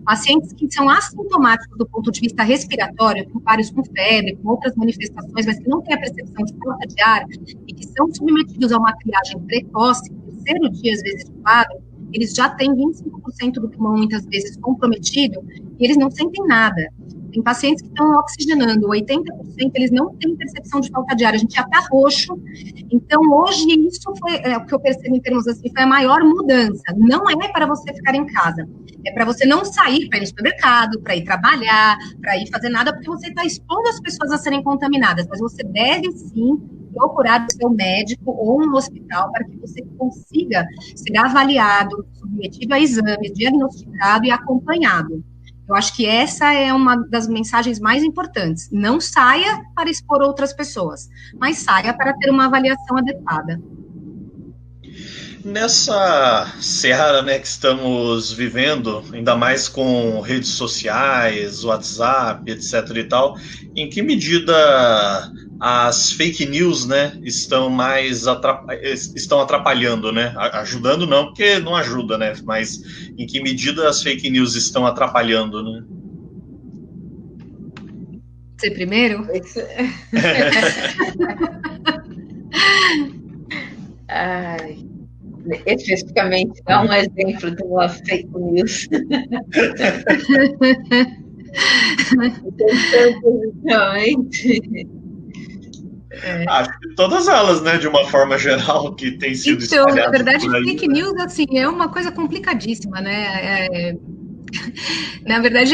Speaker 3: Pacientes que são assintomáticos do ponto de vista respiratório, com vários com febre, com outras manifestações, mas que não têm a percepção de falta de ar e que são submetidos a uma triagem precoce, terceiro dia, às vezes, do quadro, eles já têm 25% do pulmão, muitas vezes, comprometido, e eles não sentem nada. Tem pacientes que estão oxigenando 80%, eles não têm percepção de falta de ar, a gente já está roxo. Então, hoje, isso foi o que eu percebo em termos assim, foi a maior mudança. Não é para você ficar em casa, é para você não sair para ir no supermercado, para ir trabalhar, para ir fazer nada, porque você está expondo as pessoas a serem contaminadas, mas você deve, sim, procurar o seu médico ou um hospital para que você consiga ser avaliado, submetido a exames, diagnosticado e acompanhado. Eu acho que essa é uma das mensagens mais importantes. Não saia para expor outras pessoas, mas saia para ter uma avaliação adequada.
Speaker 1: Nessa seara, né, que estamos vivendo, ainda mais com redes sociais, WhatsApp, etc. e tal, em que medida as fake news, né, estão atrapalhando, né? Ajudando não, porque não ajuda, né? Mas em que medida as fake news estão atrapalhando, né?
Speaker 3: Você primeiro?
Speaker 4: Ai, especificamente, dá um exemplo de uma fake news.
Speaker 1: Acho que todas elas, né, de uma forma geral, que tem sido
Speaker 3: espalhadas. Então, na verdade, fake news, assim, é uma coisa complicadíssima, né? Na verdade,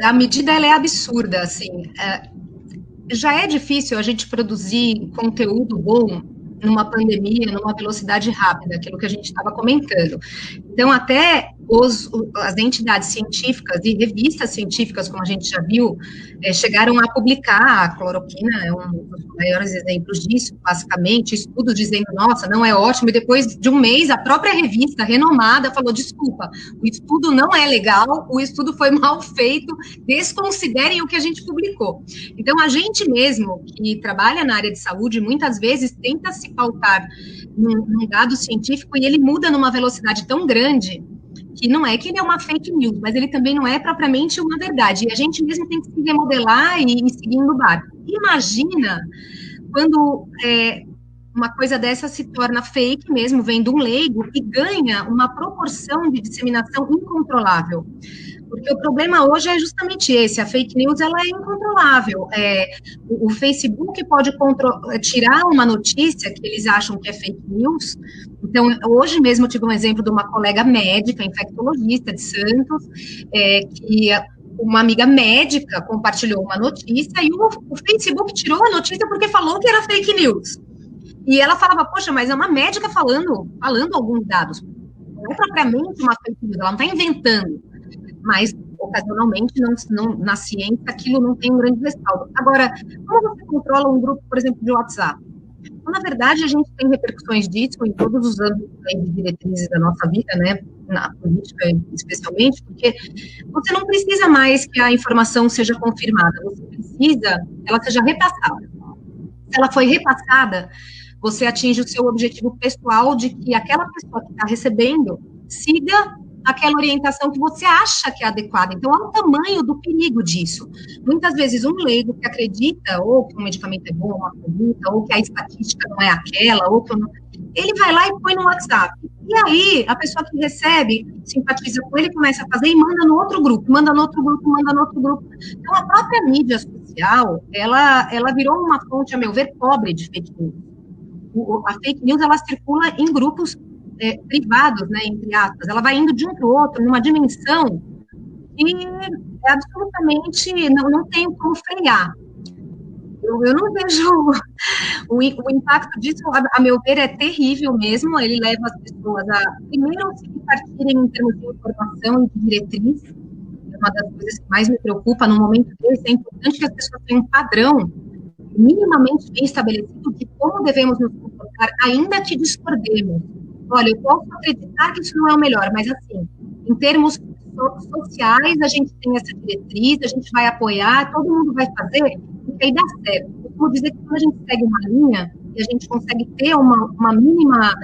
Speaker 3: a medida ela é absurda, assim. Já é difícil a gente produzir conteúdo bom numa pandemia, numa velocidade rápida, aquilo que a gente estava comentando. Então, até as entidades científicas e revistas científicas, como a gente já viu, chegaram a publicar, a cloroquina é um dos maiores exemplos disso, basicamente, estudos dizendo, nossa, não é ótimo, e depois de um mês, a própria revista renomada falou, desculpa, o estudo não é legal, o estudo foi mal feito, desconsiderem o que a gente publicou. Então, a gente mesmo, que trabalha na área de saúde, muitas vezes tenta se pautar num dado científico e ele muda numa velocidade tão grande que não é que ele é uma fake news, mas ele também não é propriamente uma verdade. E a gente mesmo tem que se remodelar e seguir no barco. Imagina quando uma coisa dessa se torna fake mesmo, vem de um leigo e ganha uma proporção de disseminação incontrolável. Porque o problema hoje é justamente esse, a fake news ela é incontrolável. O Facebook pode tirar uma notícia que eles acham que é fake news. Então, hoje mesmo eu tive um exemplo de uma colega médica, infectologista de Santos, que uma amiga médica compartilhou uma notícia e o Facebook tirou a notícia porque falou que era fake news. E ela falava, poxa, mas é uma médica falando alguns dados. Não é propriamente uma fake news, ela não está inventando. Mas, ocasionalmente, na ciência, aquilo não tem um grande respaldo. Agora, como você controla um grupo, por exemplo, de WhatsApp? Então, na verdade, a gente tem repercussões disso em todos os âmbitos de diretrizes da nossa vida, né? Na política, especialmente, porque você não precisa mais que a informação seja confirmada, você precisa que ela seja repassada. Se ela foi repassada, você atinge o seu objetivo pessoal de que aquela pessoa que está recebendo siga aquela orientação que você acha que é adequada. Então, há um tamanho do perigo disso. Muitas vezes, um leigo que acredita ou que um medicamento é bom, uma conduta, ou que a estatística não é aquela, ou que ele vai lá e põe no WhatsApp. E aí, a pessoa que recebe, simpatiza com ele, começa a fazer e manda no outro grupo, manda no outro grupo, manda no outro grupo. Então, a própria mídia social, ela virou uma fonte, a meu ver, pobre de fake news. A fake news, ela circula em grupos privados, né, entre aspas, ela vai indo de um para o outro, numa dimensão que absolutamente não tem como frear. Eu não vejo o impacto disso, a meu ver, é terrível mesmo, ele leva as pessoas a, primeiro, se repartirem em termos de informação e de diretriz, é uma das coisas que mais me preocupa no momento desse, é importante que as pessoas tenham um padrão minimamente bem estabelecido de como devemos nos comportar, ainda que discordemos. olha, eu posso acreditar que isso não é o melhor, mas assim, em termos sociais, a gente tem essa diretriz, a gente vai apoiar, todo mundo vai fazer, e aí dá certo. Eu vou dizer que quando a gente segue uma linha, e a gente consegue ter uma mínima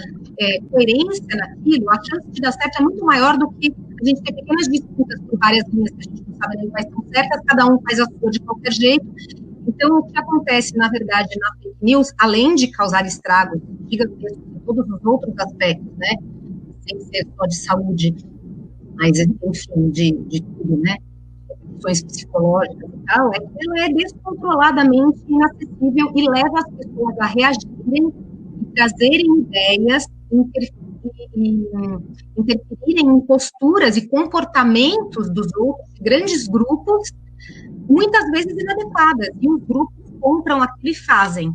Speaker 3: coerência naquilo, a chance de dar certo é muito maior do que a gente ter pequenas disputas por várias linhas que a gente não sabe nem quais são certas, cada um faz a sua de qualquer jeito. Então, o que acontece, na verdade, na fake news, além de causar estragos gigantescos em todos os outros aspectos, né, sem ser só de saúde, mas, enfim, de tudo, né, questões psicológicas e tal, é que ela é descontroladamente inacessível e leva as pessoas a reagirem, trazerem ideias, interferirem em posturas e comportamentos dos outros, grandes grupos, muitas vezes inadequadas, e os grupos compram aquilo e fazem.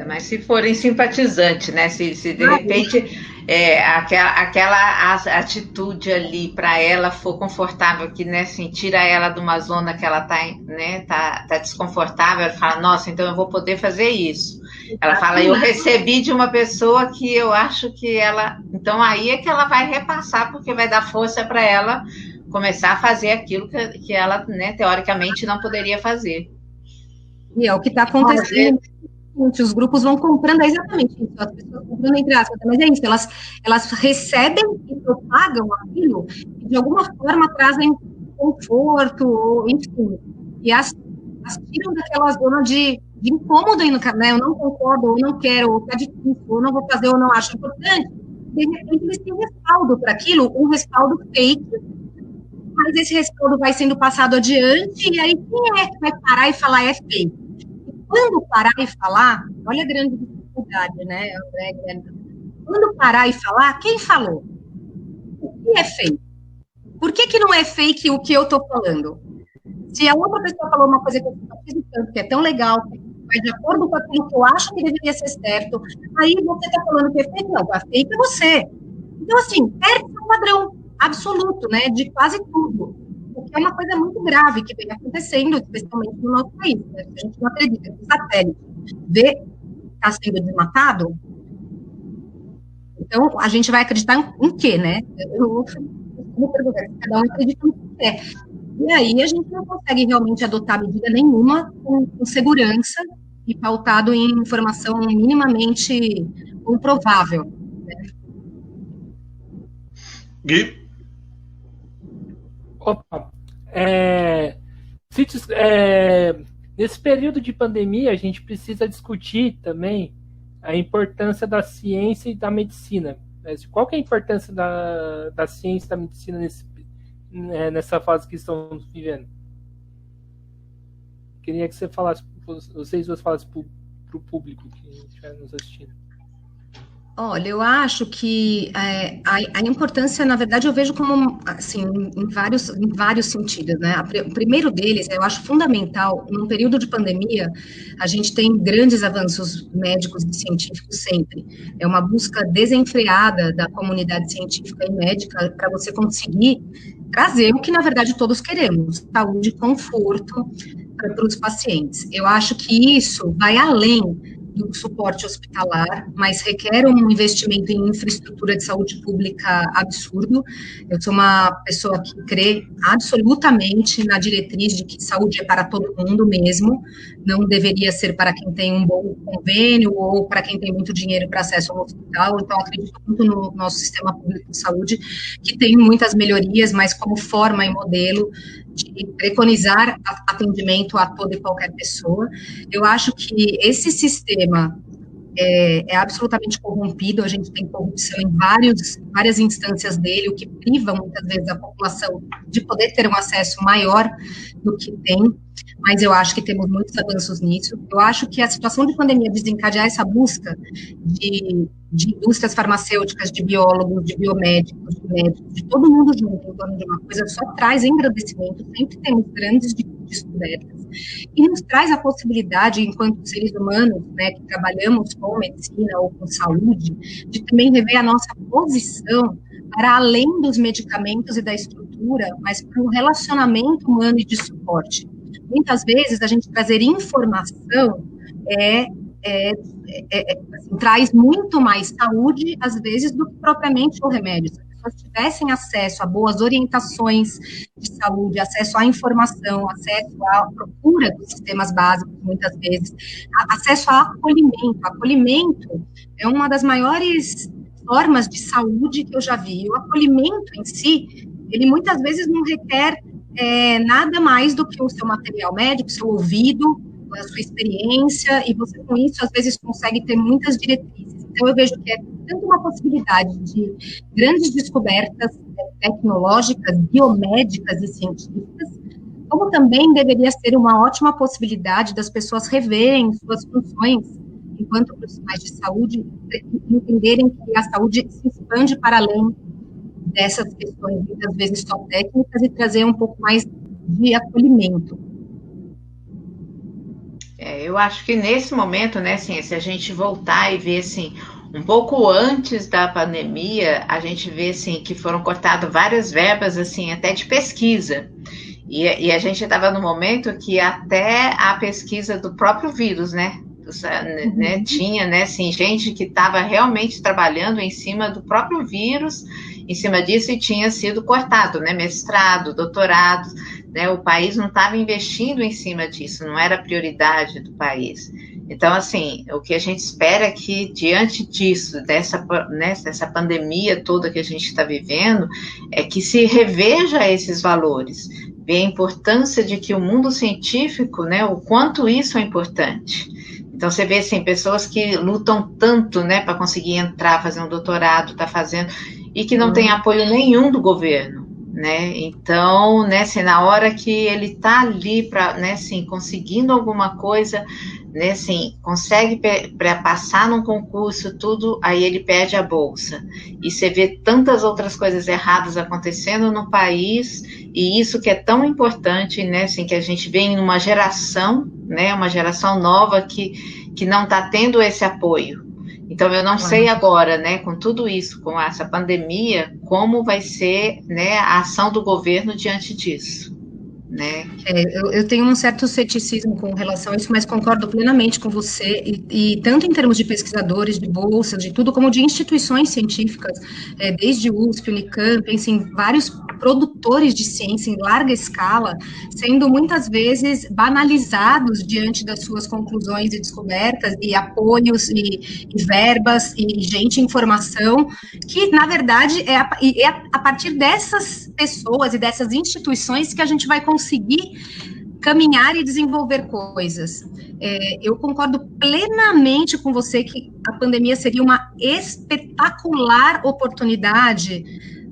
Speaker 4: Mas se forem simpatizantes, né? Se de repente aquela atitude ali para ela for confortável, que, né, assim, tira ela de uma zona que ela tá desconfortável, ela fala, nossa, então eu vou poder fazer isso. Ela fala, eu recebi de uma pessoa que eu acho que ela... Então aí é que ela vai repassar, porque vai dar força para ela começar a fazer aquilo que ela, né, teoricamente não poderia fazer.
Speaker 3: E é o que está acontecendo. Os grupos vão comprando, é exatamente isso, as pessoas comprando entre aspas, mas é isso, elas recebem e propagam aquilo, e de alguma forma trazem conforto, ou, enfim, e as tiram daquela zona de incômodo, né, eu não concordo, ou não quero, ou tá difícil, ou não vou fazer, ou não acho importante, de repente eles têm respaldo para aquilo, um respaldo fake, mas esse respaldo vai sendo passado adiante, e aí quem é que vai parar e falar é fake? Quando parar e falar, olha a grande dificuldade, né, André? Quando parar e falar, quem falou? O que é fake? Por que não é fake o que eu estou falando? Se a outra pessoa falou uma coisa que eu preciso tanto, que é tão legal, que vai de acordo com aquilo que eu acho que deveria ser certo, aí você está falando que é fake? Não, a fake é você. Então, assim, perde um padrão absoluto, né, de quase tudo. O que é uma coisa muito grave que vem acontecendo, especialmente no nosso país. Né? A gente não acredita que o satélite vê que está sendo desmatado, então a gente vai acreditar em quê, né? Eu vou perguntar, cada um acredita no que quer. E aí a gente não consegue realmente adotar medida nenhuma com segurança e pautado em informação minimamente comprovável. Né?
Speaker 1: Gui?
Speaker 2: Opa, nesse período de pandemia, a gente precisa discutir também a importância da ciência e da medicina. Qual que é a importância da ciência e da medicina nessa fase que estamos vivendo? Queria que vocês dois falassem para o público que estiver nos assistindo.
Speaker 3: Olha, eu acho que a importância, na verdade, eu vejo como, assim, em vários sentidos, né? O primeiro deles, eu acho fundamental, num período de pandemia, a gente tem grandes avanços médicos e científicos sempre. É uma busca desenfreada da comunidade científica e médica para você conseguir trazer o que, na verdade, todos queremos, saúde e conforto para os pacientes. Eu acho que isso vai além do suporte hospitalar, mas requer um investimento em infraestrutura de saúde pública absurdo. Eu sou uma pessoa que crê absolutamente na diretriz de que saúde é para todo mundo mesmo, não deveria ser para quem tem um bom convênio ou para quem tem muito dinheiro para acesso ao hospital. Então, acredito muito no nosso sistema público de saúde, que tem muitas melhorias, mas como forma e modelo de preconizar atendimento a toda e qualquer pessoa. Eu acho que esse sistema é absolutamente corrompido, a gente tem corrupção em várias instâncias dele, o que priva muitas vezes a população de poder ter um acesso maior do que tem, mas eu acho que temos muitos avanços nisso. Eu acho que a situação de pandemia desencadear essa busca de indústrias farmacêuticas, de biólogos, de biomédicos, de médicos, de todo mundo junto em torno de uma coisa, só traz engrandecimento, sempre temos grandes descobertas, e nos traz a possibilidade, enquanto seres humanos, né, que trabalhamos com medicina ou com saúde, de também rever a nossa posição para além dos medicamentos e da estrutura, mas para um relacionamento humano e de suporte. Muitas vezes, a gente trazer informação é assim, traz muito mais saúde, às vezes, do que propriamente o remédio. Se as pessoas tivessem acesso a boas orientações de saúde, acesso à informação, acesso à procura dos sistemas básicos, muitas vezes, acesso a acolhimento. Acolhimento é uma das maiores formas de saúde que eu já vi. O acolhimento em si, ele muitas vezes não requer nada mais do que o seu material médico, seu ouvido, a sua experiência, e você com isso, às vezes, consegue ter muitas diretrizes. Então, eu vejo que é tanto uma possibilidade de grandes descobertas tecnológicas, biomédicas e científicas, como também deveria ser uma ótima possibilidade das pessoas reverem suas funções enquanto profissionais de saúde, entenderem que a saúde se expande para além dessas questões, muitas vezes só técnicas, e trazer um pouco mais de acolhimento.
Speaker 4: Eu acho que nesse momento, né, assim, se a gente voltar e ver, assim, um pouco antes da pandemia, a gente vê, assim, que foram cortadas várias verbas, assim, até de pesquisa. E a gente estava no momento que até a pesquisa do próprio vírus, né, tinha, né, assim, gente que estava realmente trabalhando em cima do próprio vírus, em cima disso, e tinha sido cortado, né, mestrado, doutorado, né, o país não estava investindo em cima disso, não era prioridade do país. Então, assim, o que a gente espera é que, diante disso, dessa pandemia toda que a gente está vivendo, é que se reveja esses valores, ver a importância de que o mundo científico, né, o quanto isso é importante. Então, você vê, assim, pessoas que lutam tanto, né, para conseguir entrar, fazer um doutorado, tá fazendo, e que não tem apoio nenhum do governo, né? Então, né, assim, na hora que ele está ali para, né, assim, conseguindo alguma coisa, né, assim, consegue passar num concurso, tudo, aí ele perde a bolsa. E você vê tantas outras coisas erradas acontecendo no país, e isso que é tão importante, né, assim, que a gente vem numa geração, né, uma geração nova que não está tendo esse apoio. Então, eu não sei agora, né, com tudo isso, com essa pandemia, como vai ser, né, a ação do governo diante disso, né?
Speaker 3: Eu tenho um certo ceticismo com relação a isso, mas concordo plenamente com você, e tanto em termos de pesquisadores, de bolsas, de tudo, como de instituições científicas, desde USP, Unicamp, assim, vários produtores de ciência em larga escala, sendo muitas vezes banalizados diante das suas conclusões e descobertas, e apoios, e verbas, e informação, que, na verdade, é a partir dessas pessoas e dessas instituições que a gente vai conseguir caminhar e desenvolver coisas. Eu concordo plenamente com você que a pandemia seria uma espetacular oportunidade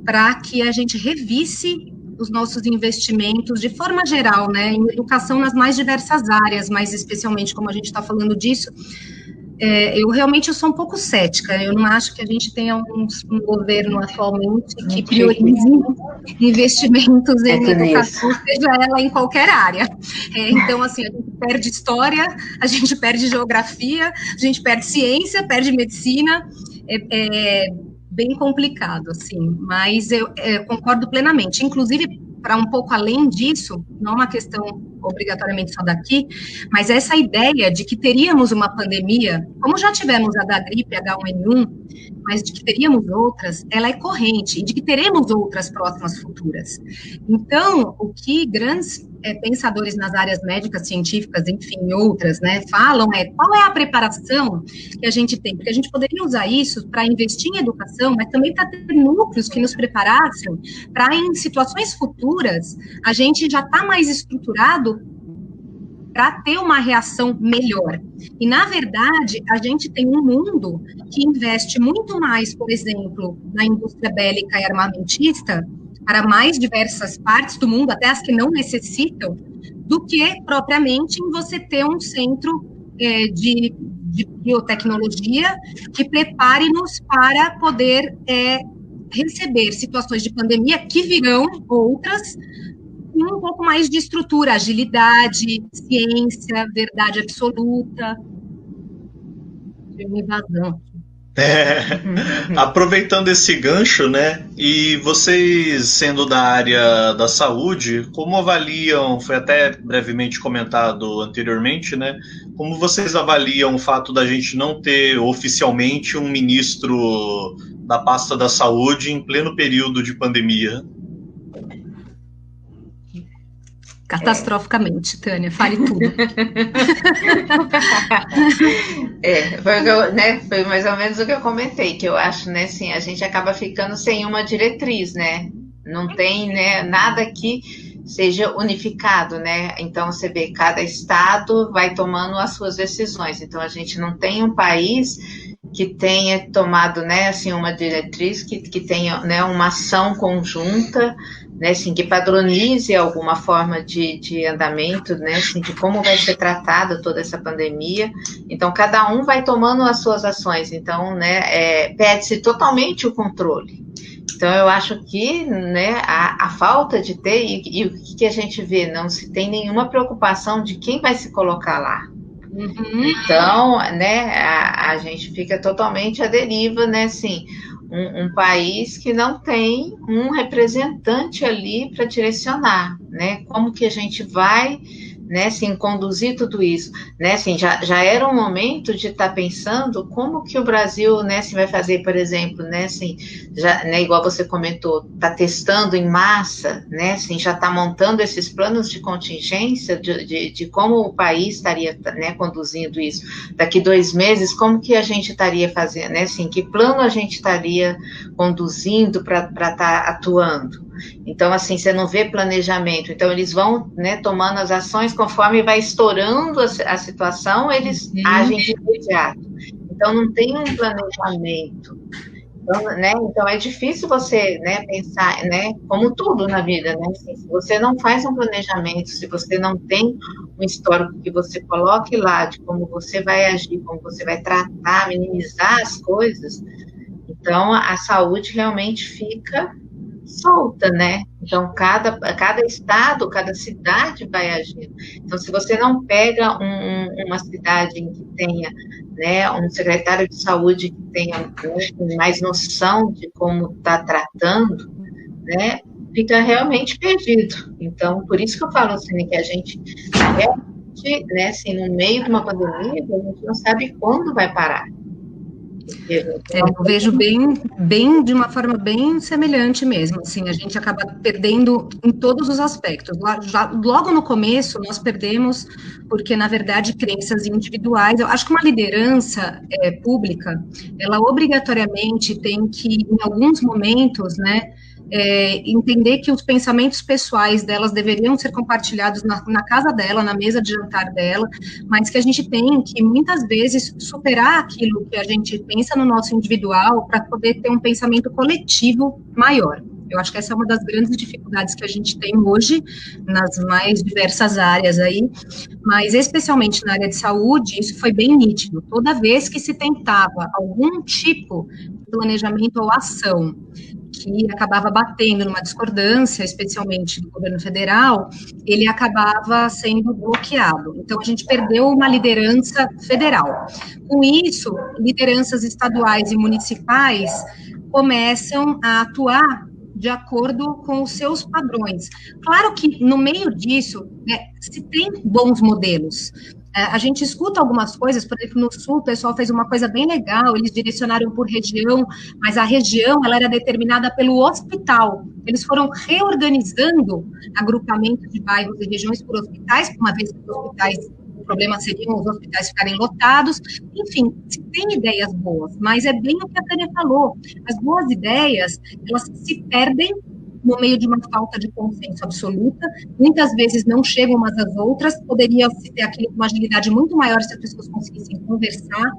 Speaker 3: para que a gente revisse os nossos investimentos de forma geral, né, em educação nas mais diversas áreas, mas especialmente como a gente está falando disso. Eu realmente sou um pouco cética, eu não acho que a gente tenha um governo atualmente que priorize investimentos em educação, seja ela em qualquer área. Então, assim, a gente perde história, a gente perde geografia, a gente perde ciência, perde medicina, bem complicado, assim, mas eu concordo plenamente, inclusive, para um pouco além disso, não uma questão obrigatoriamente só daqui, mas essa ideia de que teríamos uma pandemia, como já tivemos a da gripe H1N1, mas de que teríamos outras, ela é corrente, e de que teremos outras próximas futuras. Então, o que grandes pensadores nas áreas médicas, científicas, enfim, outras, né, falam qual é a preparação que a gente tem, porque a gente poderia usar isso para investir em educação, mas também para ter núcleos que nos preparassem para, em situações futuras, a gente já está mais estruturado para ter uma reação melhor. E, na verdade, a gente tem um mundo que investe muito mais, por exemplo, na indústria bélica e armamentista, para mais diversas partes do mundo, até as que não necessitam, do que propriamente em você ter um centro de biotecnologia que prepare-nos para poder receber situações de pandemia que virão outras, com um pouco mais de estrutura, agilidade, ciência, verdade absoluta. Uma invasão.
Speaker 1: Aproveitando esse gancho, né? E vocês, sendo da área da saúde, como avaliam, foi até brevemente comentado anteriormente, né? Como vocês avaliam o fato da gente não ter oficialmente um ministro da pasta da saúde em pleno período de pandemia?
Speaker 3: Catastroficamente, Tânia, fale tudo.
Speaker 4: Foi mais ou menos o que eu comentei, que eu acho, né, assim, a gente acaba ficando sem uma diretriz, né? Não tem, né, nada que seja unificado, né? Então você vê, cada estado vai tomando as suas decisões. Então a gente não tem um país que tenha tomado, né, assim, uma diretriz, que tenha, né, uma ação conjunta, né, assim, que padronize alguma forma de andamento, né, assim, de como vai ser tratada toda essa pandemia. Então, cada um vai tomando as suas ações. Então, né, perde-se totalmente o controle. Então, eu acho que, né, a falta de ter, e o que a gente vê? Não se tem nenhuma preocupação de quem vai se colocar lá. Então, né, a gente fica totalmente à deriva, né, assim, um país que não tem um representante ali para direcionar, né, como que a gente vai, né, assim, conduzir tudo isso, né, assim, já era um momento de estar pensando como que o Brasil, né, assim, vai fazer, por exemplo, né, assim, já, né, igual você comentou, está testando em massa, né, assim, já está montando esses planos de contingência de como o país estaria, né, conduzindo isso. Daqui 2 meses, como que a gente estaria fazendo, né, assim, que plano a gente estaria conduzindo para estar atuando? Então, assim, você não vê planejamento. Então, eles vão, né, tomando as ações conforme vai estourando a situação, eles agem de imediato. Então, não tem um planejamento. Então, né, então é difícil você, né, pensar, né, como tudo na vida, né, assim, se você não faz um planejamento, se você não tem um histórico que você coloque lá de como você vai agir, como você vai tratar, minimizar as coisas, então a saúde realmente fica solta, né? Então, cada estado, cada cidade vai agindo. Então, se você não pega uma cidade em que tenha, né, um secretário de saúde que tenha, né, mais noção de como está tratando, né, fica realmente perdido. Então, por isso que eu falo assim, que a gente realmente, né, assim, no meio de uma pandemia, a gente não sabe quando vai parar.
Speaker 3: Eu vejo bem, de uma forma bem semelhante mesmo, assim, a gente acaba perdendo em todos os aspectos. Logo no começo, nós perdemos, porque, na verdade, crenças individuais, eu acho que uma liderança pública, ela obrigatoriamente tem que, em alguns momentos, né, entender que os pensamentos pessoais delas deveriam ser compartilhados na casa dela, na mesa de jantar dela, mas que a gente tem que, muitas vezes, superar aquilo que a gente pensa no nosso individual para poder ter um pensamento coletivo maior. Eu acho que essa é uma das grandes dificuldades que a gente tem hoje, nas mais diversas áreas aí, mas especialmente na área de saúde, isso foi bem nítido. Toda vez que se tentava algum tipo de planejamento ou ação que acabava batendo numa discordância, especialmente do governo federal, ele acabava sendo bloqueado. Então, a gente perdeu uma liderança federal. Com isso, lideranças estaduais e municipais começam a atuar de acordo com os seus padrões. Claro que, no meio disso, se tem bons modelos. A gente escuta algumas coisas, por exemplo, no Sul, o pessoal fez uma coisa bem legal, eles direcionaram por região, mas a região, ela era determinada pelo hospital. Eles foram reorganizando agrupamento de bairros e regiões por hospitais, uma vez que os hospitais, o problema seriam os hospitais ficarem lotados. Enfim, se tem ideias boas, mas é bem o que a Tânia falou, as boas ideias, elas se perdem no meio de uma falta de consenso absoluta, muitas vezes não chegam umas às outras, poderia-se ter aquilo com uma agilidade muito maior se as pessoas conseguissem conversar,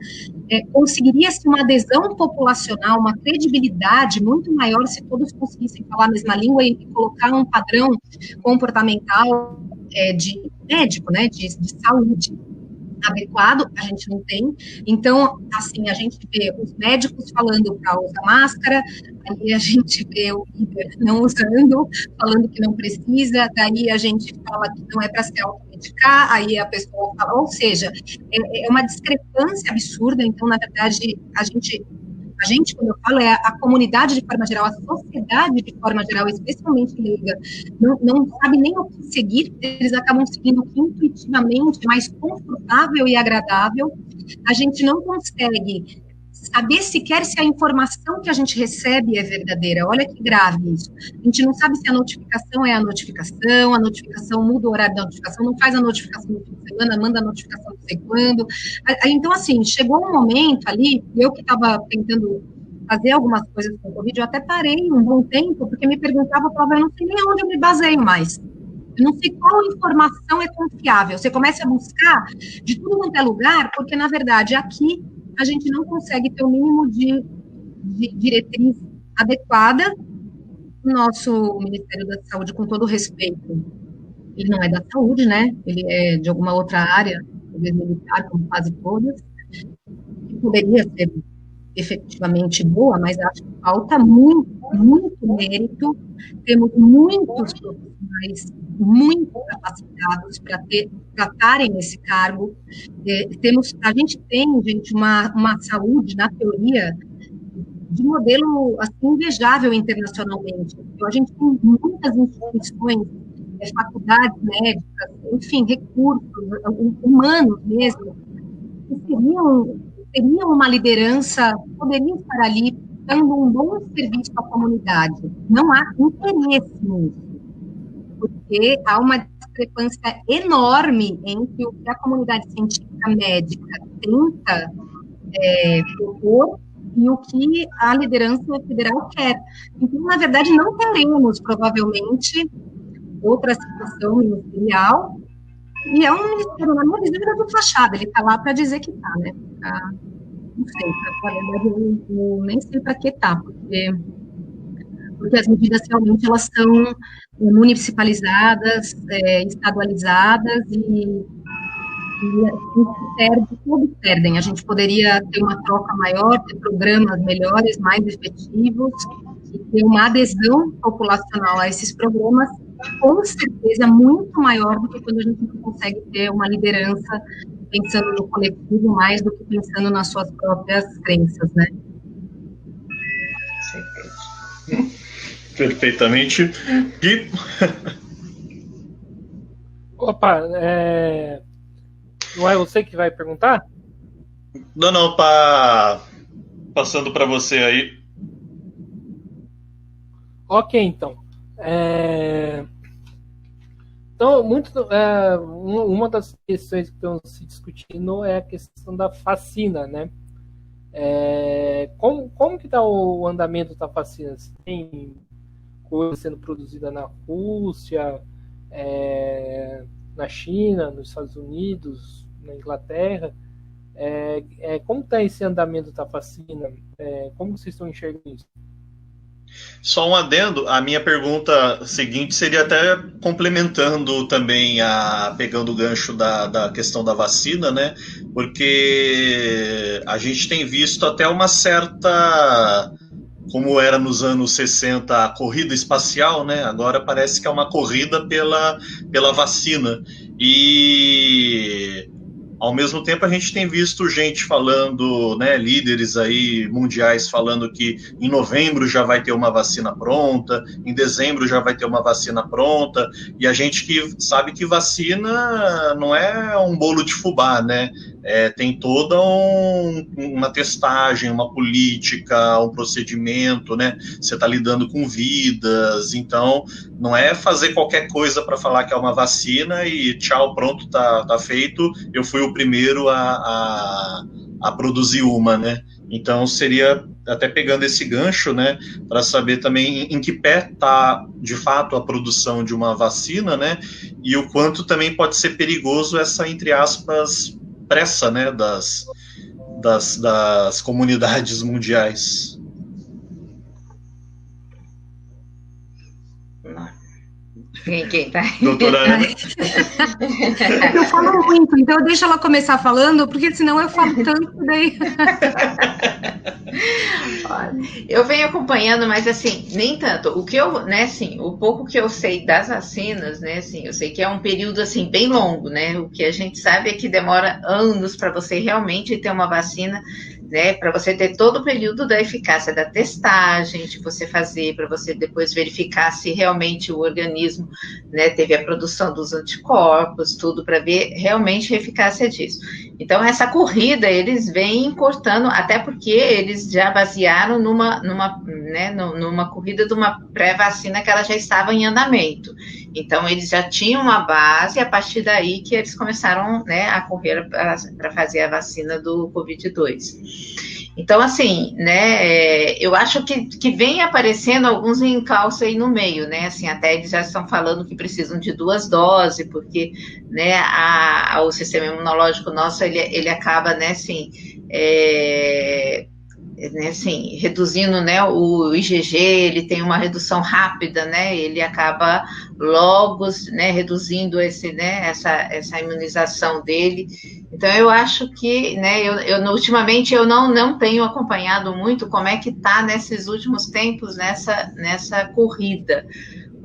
Speaker 3: conseguiria-se uma adesão populacional, uma credibilidade muito maior se todos conseguissem falar a mesma língua e colocar um padrão comportamental de médico, né, de saúde adequado, a gente não tem. Então, assim, a gente vê os médicos falando para usar máscara, aí a gente vê o líder não usando, falando que não precisa, daí a gente fala que não é para se automedicar, aí a pessoa fala, ou seja, é uma discrepância absurda. Então, na verdade, a gente A gente, como eu falo, é a comunidade de forma geral, a sociedade de forma geral, especialmente leiga, não sabe nem o que seguir, eles acabam seguindo o que intuitivamente é mais confortável e agradável. A gente não consegue saber sequer se a informação que a gente recebe é verdadeira. Olha que grave isso. A gente não sabe se a notificação é a notificação muda o horário da notificação, não faz a notificação no fim de semana, manda a notificação não sei quando. Então, assim, chegou um momento ali, eu que estava tentando fazer algumas coisas com o Covid, eu até parei um bom tempo, porque me perguntava, eu falava, eu não sei nem onde eu me baseio mais. Eu não sei qual informação é confiável. Você começa a buscar de tudo quanto é lugar, porque, na verdade, aqui a gente não consegue ter o mínimo de diretriz adequada. O nosso Ministério da Saúde, com todo respeito, ele não é da saúde, né? Ele é de alguma outra área, talvez militar, como quase todas, que poderia ser efetivamente boa, mas acho que falta muito mérito. Temos muitos profissionais muito capacitados para tratarem esse cargo. A gente tem, uma saúde, na teoria, de modelo assim, invejável internacionalmente. Então, a gente tem muitas instituições, faculdades médicas, enfim, recursos humanos mesmo, que teriam uma liderança, poderiam estar ali dando um bom serviço à comunidade. Não há interesse nisso, porque há uma discrepância enorme entre o que a comunidade científica médica tenta propor e o que a liderança federal quer. Então, na verdade, não teremos, provavelmente, outra situação ministerial, e é um ministério, na minha visão, do fachada, ele está lá para dizer que está, né? Não sei, na verdade, eu nem sei para que está, porque as medidas realmente elas são municipalizadas, estadualizadas e todos perdem. A gente poderia ter uma troca maior, ter programas melhores, mais efetivos, e ter uma adesão populacional a esses programas, com certeza, muito maior do que quando a gente não consegue ter uma liderança pensando no coletivo mais do que pensando nas suas próprias crenças, né?
Speaker 1: Perfeitamente. E...
Speaker 2: Opa, não é você que vai perguntar?
Speaker 1: Não, passando para você aí.
Speaker 2: Ok, então. Então, uma das questões que estão se discutindo é a questão da vacina, né? Como que está o andamento da vacina? Tem coisa sendo produzida na Rússia, na China, nos Estados Unidos, na Inglaterra? Como está esse andamento da vacina? Como vocês estão enxergando isso?
Speaker 1: Só um adendo, a minha pergunta seguinte seria até complementando também, pegando o gancho da questão da vacina, né? Porque a gente tem visto até uma certa, como era nos anos 60, a corrida espacial, né? Agora parece que é uma corrida pela vacina. E ao mesmo tempo a gente tem visto gente falando, né, líderes aí mundiais falando que em novembro já vai ter uma vacina pronta, em dezembro já vai ter uma vacina pronta, e a gente que sabe que vacina não é um bolo de fubá, né? Tem toda uma testagem, uma política, um procedimento, né? Você está lidando com vidas, então não é fazer qualquer coisa para falar que é uma vacina e tchau, pronto, tá feito, eu fui o primeiro a produzir uma, né? Então seria, até pegando esse gancho, né, para saber também em que pé está, de fato, a produção de uma vacina, né, e o quanto também pode ser perigoso essa, entre aspas, pressa, né, das comunidades mundiais.
Speaker 4: Quem tá?
Speaker 1: Doutora Ana.
Speaker 3: Eu falo muito, então eu deixo ela começar falando, porque senão eu falo tanto daí.
Speaker 4: Eu venho acompanhando, mas assim, nem tanto. O que eu, né, assim, o pouco que eu sei das vacinas, né, assim, eu sei que é um período assim bem longo, né? O que a gente sabe é que demora anos para você realmente ter uma vacina né, para você ter todo o período da eficácia da testagem, de você fazer, para você depois verificar se realmente o organismo, né, teve a produção dos anticorpos, tudo, para ver realmente a eficácia disso. Então, essa corrida, eles vêm cortando, até porque eles já basearam numa corrida de uma pré-vacina que ela já estava em andamento. Então, eles já tinham uma base, a partir daí que eles começaram, né, a correr para fazer a vacina do Covid-2. Então, assim, né, eu acho que vem aparecendo alguns encalços aí no meio, né, assim, até eles já estão falando que precisam de 2 doses, porque, né, o sistema imunológico nosso, ele acaba, né, assim, reduzindo, né, o IgG, ele tem uma redução rápida, né, ele acaba logo, né, reduzindo essa imunização dele. Então, eu acho que, né, ultimamente eu não tenho acompanhado muito como é que está nesses últimos tempos nessa corrida,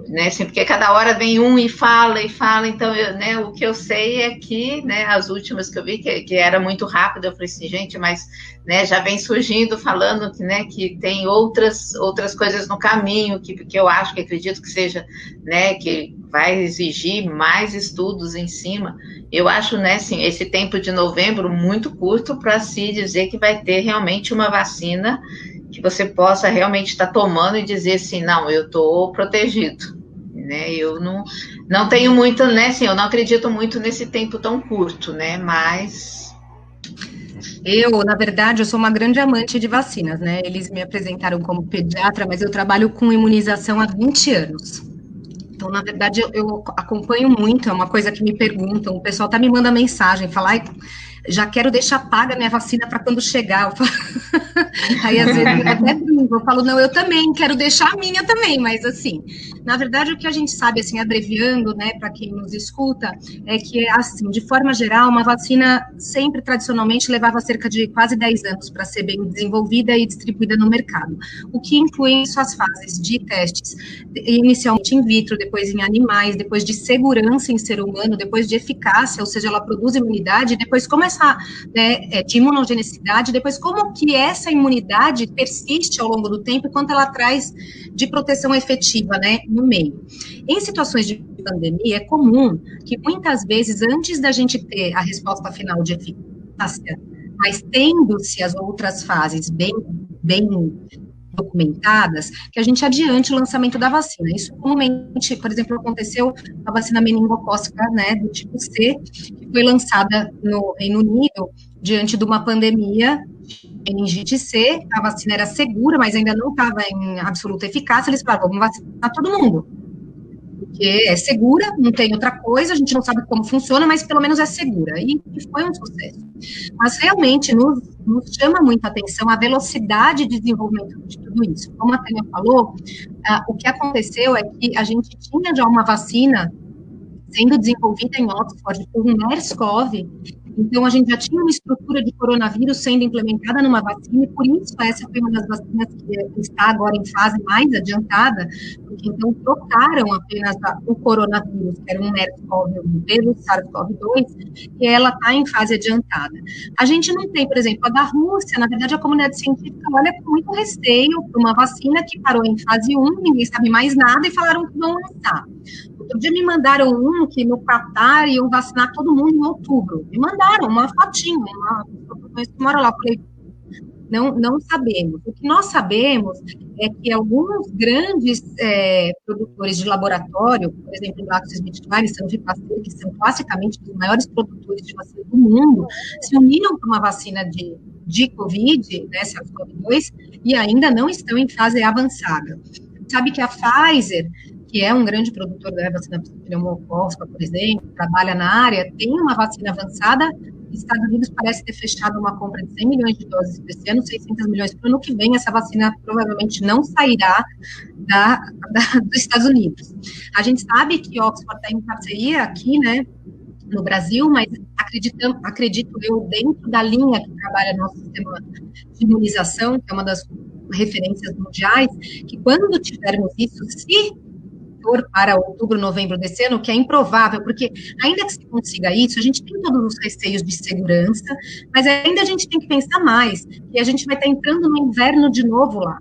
Speaker 4: né, assim, porque cada hora vem um e fala, então, né, o que eu sei é que, né, as últimas que eu vi, que era muito rápido, eu falei assim, gente, mas, né, já vem surgindo, falando que, né, que tem outras coisas no caminho, que eu acho, que acredito que seja, né, que vai exigir mais estudos em cima. Eu acho, né, assim, esse tempo de novembro muito curto para se dizer que vai ter realmente uma vacina que você possa realmente estar tomando e dizer assim, não, eu estou protegido, né, eu não tenho muito, né, assim, eu não acredito muito nesse tempo tão curto, né, mas...
Speaker 3: Na verdade, eu sou uma grande amante de vacinas, né, eles me apresentaram como pediatra, mas eu trabalho com imunização há 20 anos. Então, na verdade, eu acompanho muito, é uma coisa que me perguntam, o pessoal até me manda mensagem, fala, já quero deixar paga a minha vacina para quando chegar. Aí, às vezes, eu até brinco, eu falo, não, eu também quero deixar a minha também, mas assim, na verdade, o que a gente sabe, assim, abreviando, né, para quem nos escuta, é que, assim, de forma geral, uma vacina sempre, tradicionalmente, levava cerca de quase 10 anos para ser bem desenvolvida e distribuída no mercado, o que inclui suas fases de testes, inicialmente in vitro, depois em animais, depois de segurança em ser humano, depois de eficácia, ou seja, ela produz imunidade, depois como essa, né, de imunogenicidade, depois como que essa imunidade persiste ao longo do tempo e quanto ela traz de proteção efetiva, né, no meio. Em situações de pandemia, é comum que muitas vezes, antes da gente ter a resposta final de eficácia, mas tendo-se as outras fases bem documentadas, que a gente adiante o lançamento da vacina. Isso comumente, por exemplo, aconteceu com a vacina meningocócica, né, do tipo C, que foi lançada no Reino Unido diante de uma pandemia meningite C, a vacina era segura, mas ainda não estava em absoluta eficácia, eles falaram, vamos vacinar todo mundo, porque é segura, não tem outra coisa, a gente não sabe como funciona, mas pelo menos é segura, e foi um sucesso. Mas realmente nos chama muita atenção a velocidade de desenvolvimento de tudo isso. Como a Tânia falou, o que aconteceu é que a gente tinha já uma vacina sendo desenvolvida em Oxford por um MERS-CoV, então a gente já tinha uma estrutura de coronavírus sendo implementada numa vacina, e por isso essa foi uma das vacinas que está agora em fase mais adiantada, porque então trocaram apenas o coronavírus, que era um MERS-CoV pelo SARS-CoV-2, e ela está em fase adiantada. A gente não tem, por exemplo, a da Rússia, na verdade a comunidade científica olha com muito receio para uma vacina que parou em fase 1, ninguém sabe mais nada, e falaram que vão lançar. Outro dia me mandaram que no Catar iam vacinar todo mundo em outubro. Me mandaram uma fotinha, uma pessoa que mora lá. Eu falei, não sabemos. O que nós sabemos é que alguns grandes produtores de laboratório, por exemplo, GlaxoSmithKline, Sanofi Pasteur, que são classicamente os maiores produtores de vacina do mundo, se uniram para uma vacina de Covid, né, SARS-CoV-2, e ainda não estão em fase avançada. Sabe que a Pfizer, que é um grande produtor da vacina pneumocócica, por exemplo, trabalha na área, tem uma vacina avançada. Os Estados Unidos parece ter fechado uma compra de 100 milhões de doses para esse ano, 600 milhões para o ano que vem. Essa vacina provavelmente não sairá dos Estados Unidos. A gente sabe que Oxford está em parceria aqui, né, no Brasil, mas acredito eu, dentro da linha que trabalha nosso sistema de imunização, que é uma das referências mundiais, que quando tivermos isso, se protetor para outubro, novembro desse ano, que é improvável, porque ainda que se consiga isso, a gente tem todos os receios de segurança, mas ainda a gente tem que pensar mais, que a gente vai estar entrando no inverno de novo lá.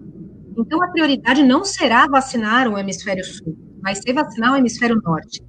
Speaker 3: Então, a prioridade não será vacinar o hemisfério sul, vai ser vacinar o hemisfério norte.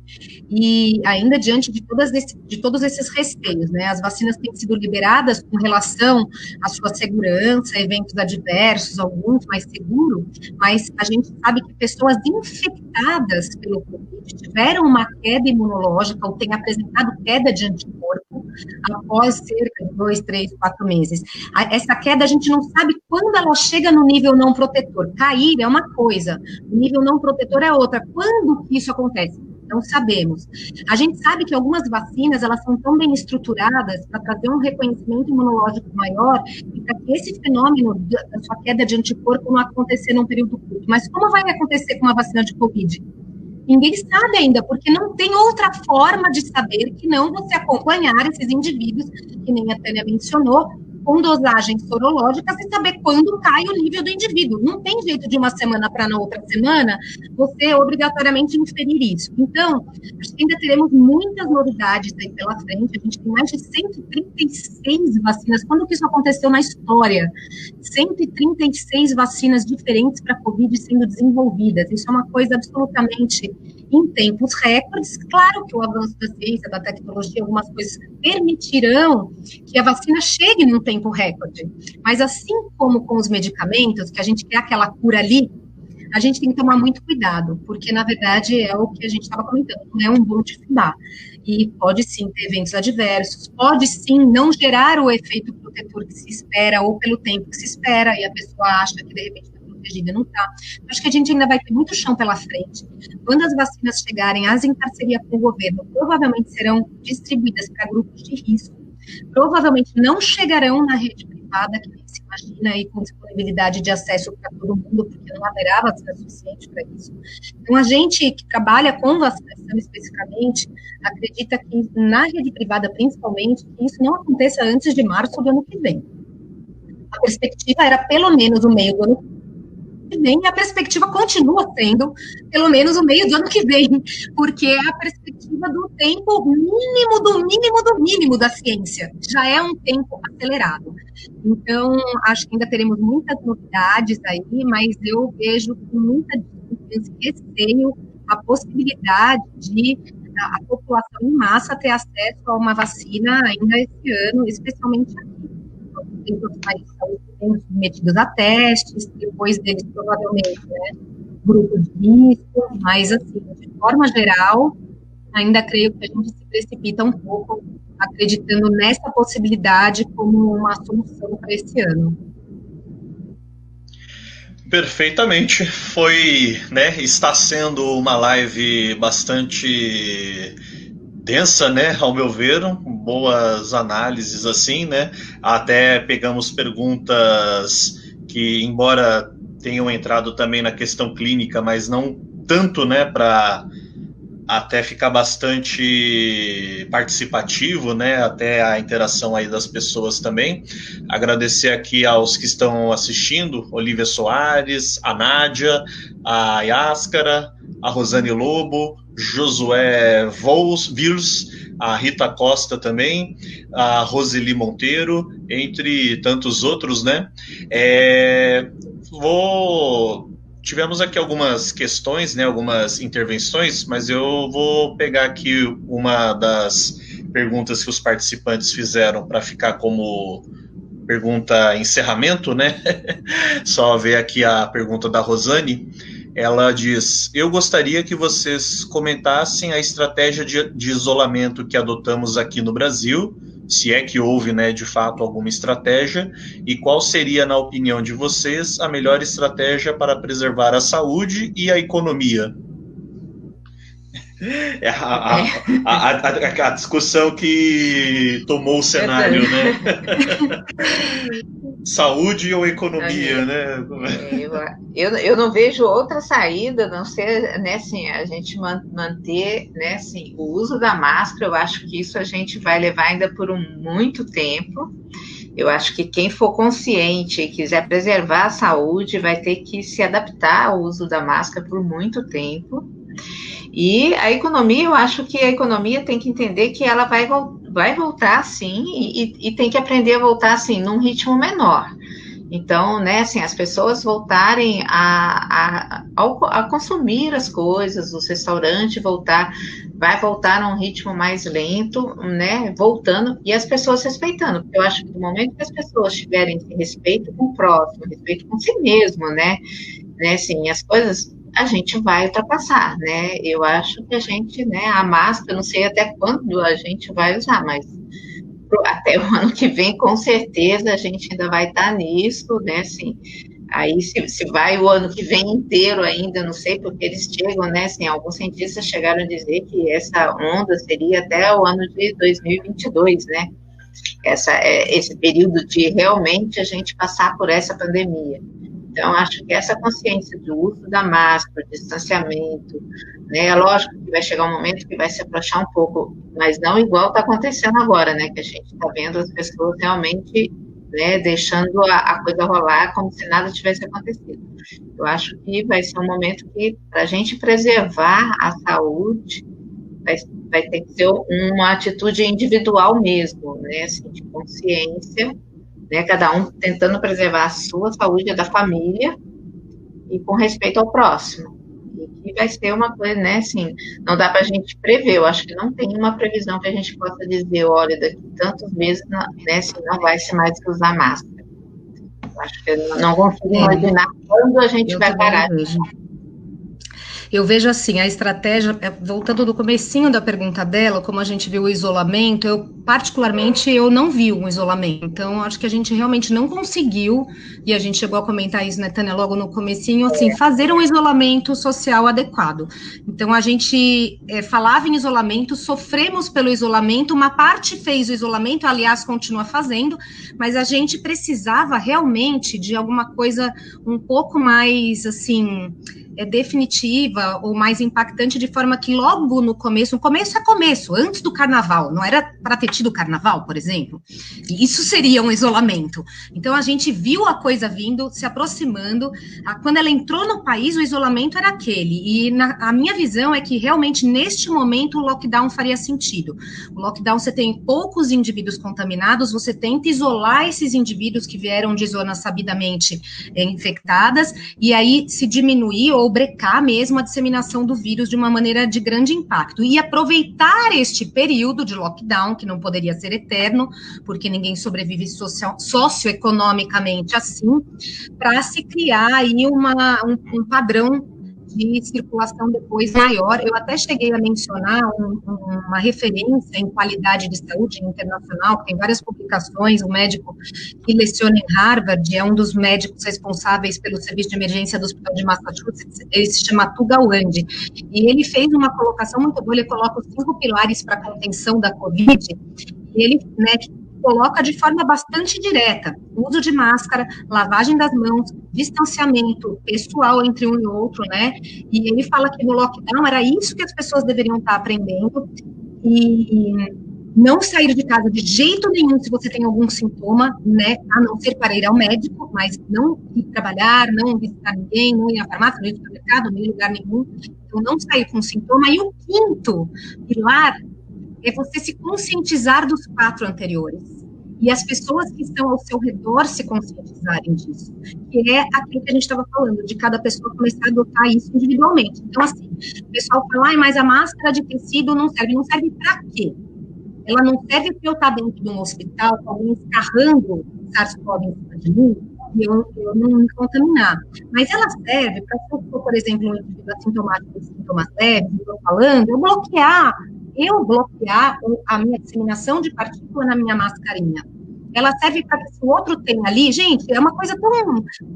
Speaker 3: E ainda diante de todos esses receios, né, as vacinas têm sido liberadas com relação à sua segurança, eventos adversos, alguns mais seguros, mas a gente sabe que pessoas infectadas pelo Covid tiveram uma queda imunológica ou têm apresentado queda de anticorpo após cerca de 2, 3, 4 meses. Essa queda a gente não sabe quando ela chega no nível não protetor. Cair é uma coisa, o nível não protetor é outra. Quando que isso acontece? Não sabemos. A gente sabe que algumas vacinas, elas são tão bem estruturadas para trazer um reconhecimento imunológico maior e para que esse fenômeno da sua queda de anticorpo não acontecer num período curto. Mas como vai acontecer com uma vacina de Covid? Ninguém sabe ainda, porque não tem outra forma de saber que não você acompanhar esses indivíduos, que nem a Tânia mencionou, com dosagens sorológicas e saber quando cai o nível do indivíduo. Não tem jeito de uma semana para na outra semana você obrigatoriamente inferir isso. Então, acho que ainda teremos muitas novidades aí pela frente. A gente tem mais de 136 vacinas. Quando que isso aconteceu na história? 136 vacinas diferentes para a Covid sendo desenvolvidas. Isso é uma coisa absolutamente em tempos recordes. Claro que o avanço da ciência, da tecnologia, algumas coisas permitirão que a vacina chegue num tempo recorde. Mas assim como com os medicamentos, que a gente quer aquela cura ali, a gente tem que tomar muito cuidado, porque na verdade é o que a gente estava comentando, não é um bolo de fubá. E pode sim ter eventos adversos, pode sim não gerar o efeito protetor que se espera, ou pelo tempo que se espera, e a pessoa acha que de repente protegida, não está. Acho que a gente ainda vai ter muito chão pela frente. Quando as vacinas chegarem, as em parceria com o governo, provavelmente serão distribuídas para grupos de risco, provavelmente não chegarão na rede privada, que nem se imagina, e com disponibilidade de acesso para todo mundo, porque não haverá vacina suficiente para isso. Então, a gente que trabalha com vacinação especificamente, acredita que na rede privada, principalmente, que isso não aconteça antes de março do ano que vem. A perspectiva era pelo menos o meio do ano que vem, e a perspectiva continua sendo pelo menos o meio do ano que vem, porque é a perspectiva do tempo mínimo do mínimo do mínimo da ciência. Já é um tempo acelerado. Então, acho que ainda teremos muitas novidades aí, mas eu vejo com muita receio a possibilidade de a população em massa ter acesso a uma vacina ainda esse ano, especialmente aqui. Tem profissionais de saúde que têm submetidos a testes, depois deles provavelmente, né, grupos de risco, mas assim, de forma geral, ainda creio que a gente se precipita um pouco acreditando nessa possibilidade como uma solução para esse ano.
Speaker 1: Perfeitamente. Foi, né, está sendo uma live bastante densa, né, ao meu ver, boas análises assim, né, até pegamos perguntas que, embora tenham entrado também na questão clínica, mas não tanto, né, para até ficar bastante participativo, né, até a interação aí das pessoas também. Agradecer aqui aos que estão assistindo, Olivia Soares, a Nádia, a Yáscara, a Rosane Lobo, Josué Vils, a Rita Costa também, a Roseli Monteiro, entre tantos outros, né? Tivemos aqui algumas questões, né, algumas intervenções, mas eu vou pegar aqui uma das perguntas que os participantes fizeram para ficar como pergunta encerramento, né? Só ver aqui a pergunta da Rosane. Ela diz: eu gostaria que vocês comentassem a estratégia de isolamento que adotamos aqui no Brasil, se é que houve, né, de fato alguma estratégia, e qual seria, na opinião de vocês, a melhor estratégia para preservar a saúde e a economia. A discussão que tomou o cenário, né? Saúde ou economia, né?
Speaker 4: Eu não vejo outra saída, a não ser, né, assim, a gente manter, né, assim, o uso da máscara. Eu acho que isso a gente vai levar ainda por muito tempo. Eu acho que quem for consciente e quiser preservar a saúde vai ter que se adaptar ao uso da máscara por muito tempo. E a economia, eu acho que a economia tem que entender que ela vai voltar, sim, e tem que aprender a voltar, assim, num ritmo menor. Então, né, assim, as pessoas voltarem a consumir as coisas, os restaurantes vai voltar a um ritmo mais lento, né, voltando, e as pessoas respeitando, porque eu acho que no momento que as pessoas tiverem respeito com o próximo, respeito com si mesmo, né, assim, as coisas a gente vai ultrapassar, né, eu acho que a gente, né, a máscara, não sei até quando a gente vai usar, mas até o ano que vem, com certeza, a gente ainda vai estar nisso, né, assim, aí se vai o ano que vem inteiro ainda, não sei, porque eles chegam, né, assim, alguns cientistas chegaram a dizer que essa onda seria até o ano de 2022, né, esse período de realmente a gente passar por essa pandemia. Então, acho que essa consciência do uso da máscara, distanciamento, né, é lógico que vai chegar um momento que vai se afrouxar um pouco, mas não igual está acontecendo agora, né, que a gente está vendo as pessoas realmente, né, deixando a coisa rolar como se nada tivesse acontecido. Eu acho que vai ser um momento que, para a gente preservar a saúde, vai ter que ser uma atitude individual mesmo, né, assim, de consciência, né, cada um tentando preservar a sua saúde, a da família, e com respeito ao próximo. E vai ser uma coisa, né, assim, não dá para a gente prever, eu acho que não tem uma previsão que a gente possa dizer, olha, daqui tantos meses, né, assim, não vai ser mais que usar máscara. Eu acho que eu não consigo imaginar quando a gente vai parar.
Speaker 3: Eu vejo assim, a estratégia, voltando do comecinho da pergunta dela, como a gente viu o isolamento, eu não vi um isolamento, então acho que a gente realmente não conseguiu, e a gente chegou a comentar isso, né, Tânia, logo no comecinho, assim, fazer um isolamento social adequado. Então a gente falava em isolamento, sofremos pelo isolamento, uma parte fez o isolamento, aliás, continua fazendo, mas a gente precisava realmente de alguma coisa um pouco mais, assim, definitiva ou mais impactante, de forma que logo no começo é começo, antes do carnaval, não era para ter tido carnaval, por exemplo, isso seria um isolamento. Então a gente viu a coisa vindo, se aproximando, quando ela entrou no país, o isolamento era aquele, e a minha visão é que realmente neste momento o lockdown faria sentido. O lockdown, você tem poucos indivíduos contaminados, você tenta isolar esses indivíduos que vieram de zonas sabidamente infectadas, e aí se diminuir ou brecar mesmo a disseminação do vírus de uma maneira de grande impacto, e aproveitar este período de lockdown, que não poderia ser eterno, porque ninguém sobrevive socioeconomicamente assim, para se criar aí um padrão de circulação depois maior. Eu até cheguei a mencionar uma referência em qualidade de saúde internacional, que tem várias publicações, um médico que leciona em Harvard, é um dos médicos responsáveis pelo serviço de emergência do Hospital de Massachusetts, ele se chama Atul Gawande, e ele fez uma colocação muito boa, ele coloca os 5 pilares para a contenção da Covid, e ele, né, coloca de forma bastante direta: uso de máscara, lavagem das mãos, distanciamento pessoal entre um e outro, né? E ele fala que no lockdown era isso que as pessoas deveriam estar aprendendo, e não sair de casa de jeito nenhum se você tem algum sintoma, né? A não ser para ir ao médico, mas não ir trabalhar, não visitar ninguém, não ir à farmácia, não ir ao supermercado, não ir em lugar nenhum. Então, não sair com sintoma. E o 5º pilar é você se conscientizar dos 4 anteriores. E as pessoas que estão ao seu redor se conscientizarem disso. Que é aquilo que a gente estava falando, de cada pessoa começar a adotar isso individualmente. Então, assim, o pessoal fala, mas a máscara de tecido não serve. Não serve para quê? Ela não serve para eu estar dentro de um hospital com alguém escarrando SARS-CoV em cima de mim e eu não me contaminar. Mas ela serve para, se eu for, por exemplo, um indivíduo assintomático com sintomas leves, estou falando, eu bloquear a minha disseminação de partícula na minha mascarinha. Ela serve para que se o outro tem ali, gente, é uma coisa tão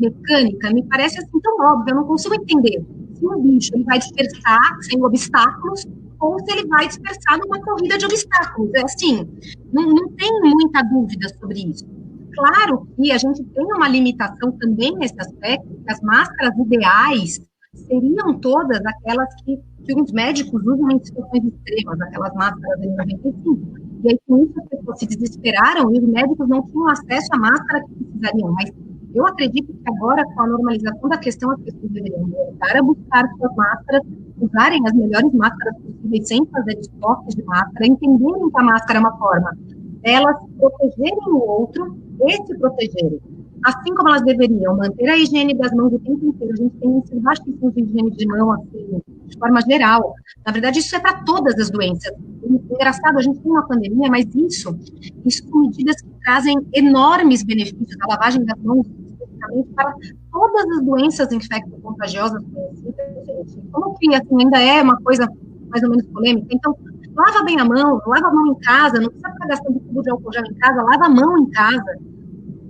Speaker 3: mecânica, me parece assim tão óbvio, eu não consigo entender se um bicho ele vai dispersar sem obstáculos ou se ele vai dispersar numa corrida de obstáculos. É assim, não tem muita dúvida sobre isso. Claro que a gente tem uma limitação também nesse aspecto, que as máscaras ideais seriam todas aquelas que os médicos usam em situações extremas, aquelas máscaras de 95. E aí, com isso, as pessoas se desesperaram e os médicos não tinham acesso à máscara que precisariam. Mas eu acredito que agora, com a normalização da questão, as pessoas deveriam voltar a buscar suas máscaras usarem as melhores máscaras possíveis sem fazer estoques de máscara, entenderem que a máscara é uma forma delas protegerem o outro e se protegerem. Assim como elas deveriam manter a higiene das mãos o tempo inteiro. A gente tem índices baixíssimos de higiene de mão, assim, de forma geral. Na verdade, isso é para todas as doenças. Engraçado, a gente tem uma pandemia, mas isso são medidas que trazem enormes benefícios. A lavagem das mãos, especificamente, para todas as doenças infecto-contagiosas conhecidas, gente. Como que assim, ainda é uma coisa mais ou menos polêmica? Então, lava bem a mão em casa, não precisa ficar gastando tubo de álcool gel em casa, lava a mão em casa.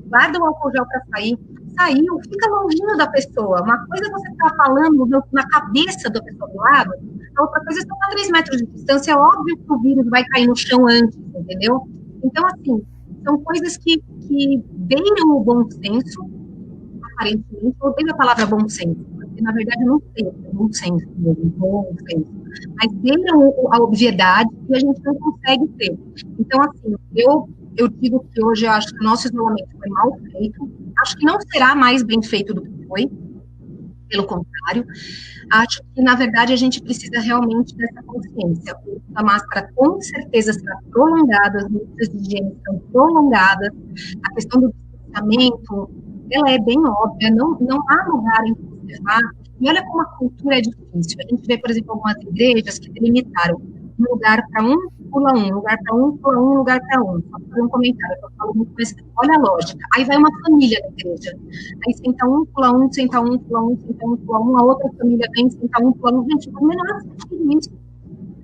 Speaker 3: Guarda o álcool gel para sair. Saiu, fica longinho da pessoa. Uma coisa é você estar falando na cabeça da pessoa do lado, a outra coisa é estar a 3 metros de distância. É óbvio que o vírus vai cair no chão antes, entendeu? Então, assim, são coisas que beiram o bom senso, aparentemente. Eu odeio a palavra bom senso, porque na verdade não tem bom senso mesmo, mas beiram a obviedade e a gente não consegue ter. Então, assim, eu digo que hoje eu acho que o nosso isolamento foi mal feito, acho que não será mais bem feito do que foi, pelo contrário, acho que, na verdade, a gente precisa realmente dessa consciência. A máscara, com certeza, será prolongada, as medidas de higiene são prolongadas, a questão do distanciamento, ela é bem óbvia, não há lugar em que você vá, e olha como a cultura é difícil. A gente vê, por exemplo, algumas igrejas que delimitaram um lugar para um, pula um, lugar para um, pula um, lugar para um. Só para um comentário, eu falo muito, mas olha a lógica. Aí vai uma família da igreja. Aí senta um, pula um, senta um, pula um, senta um, pula um, a outra família vem, senta um, pula um. Gente, o menor sentido isso.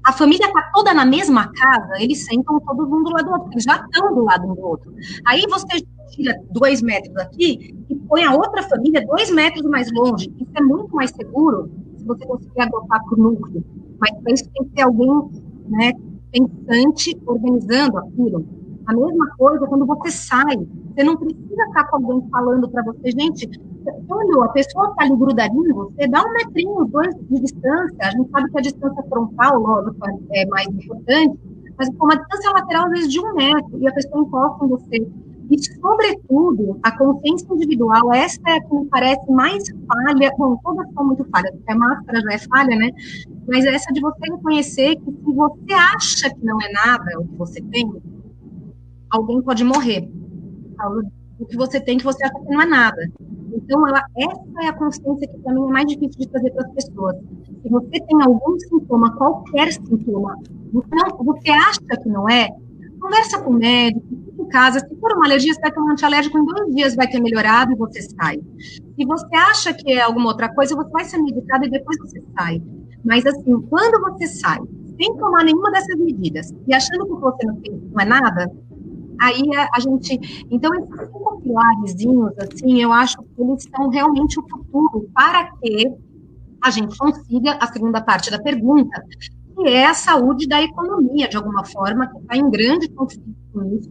Speaker 3: A família está toda na mesma casa, eles sentam todos um do lado do outro, eles já estão do lado um do outro. Aí você tira 2 metros aqui e põe a outra família 2 metros mais longe. Isso é muito mais seguro se você conseguir adotar por núcleo. Mas para isso tem que ter alguém, né, pensante organizando aquilo. A mesma coisa quando você sai. Você não precisa estar com alguém falando para você, gente, quando a pessoa está ali grudadinha em você, dá 1 metrinho, 2 de distância. A gente sabe que a distância frontal, lógico, é mais importante, mas com uma distância lateral, às vezes, de 1 metro, e a pessoa encosta em você. E, sobretudo, a consciência individual, essa é a que me parece mais falha. Bom, todas são muito falhas, porque a máscara já é falha, né? Mas essa de você reconhecer que se você acha que não é nada o que você tem, alguém pode morrer. O que você tem que você acha que não é nada. Então, essa é a consciência que, para mim, é mais difícil de trazer para as pessoas. Se você tem algum sintoma, qualquer sintoma, então, você acha que não é, conversa com o médico, fica em casa. Se for uma alergia, você vai tomar um antialérgico, em 2 dias vai ter melhorado e você sai. Se você acha que é alguma outra coisa, você vai ser medicado e depois você sai. Mas, assim, quando você sai, sem tomar nenhuma dessas medidas, e achando que você não é nada, aí a gente... Então, esses 5 pilarezinhos, assim, eu acho que eles são realmente o futuro para que a gente consiga a segunda parte da pergunta, que é a saúde da economia, de alguma forma, que está em grande conflito com isso.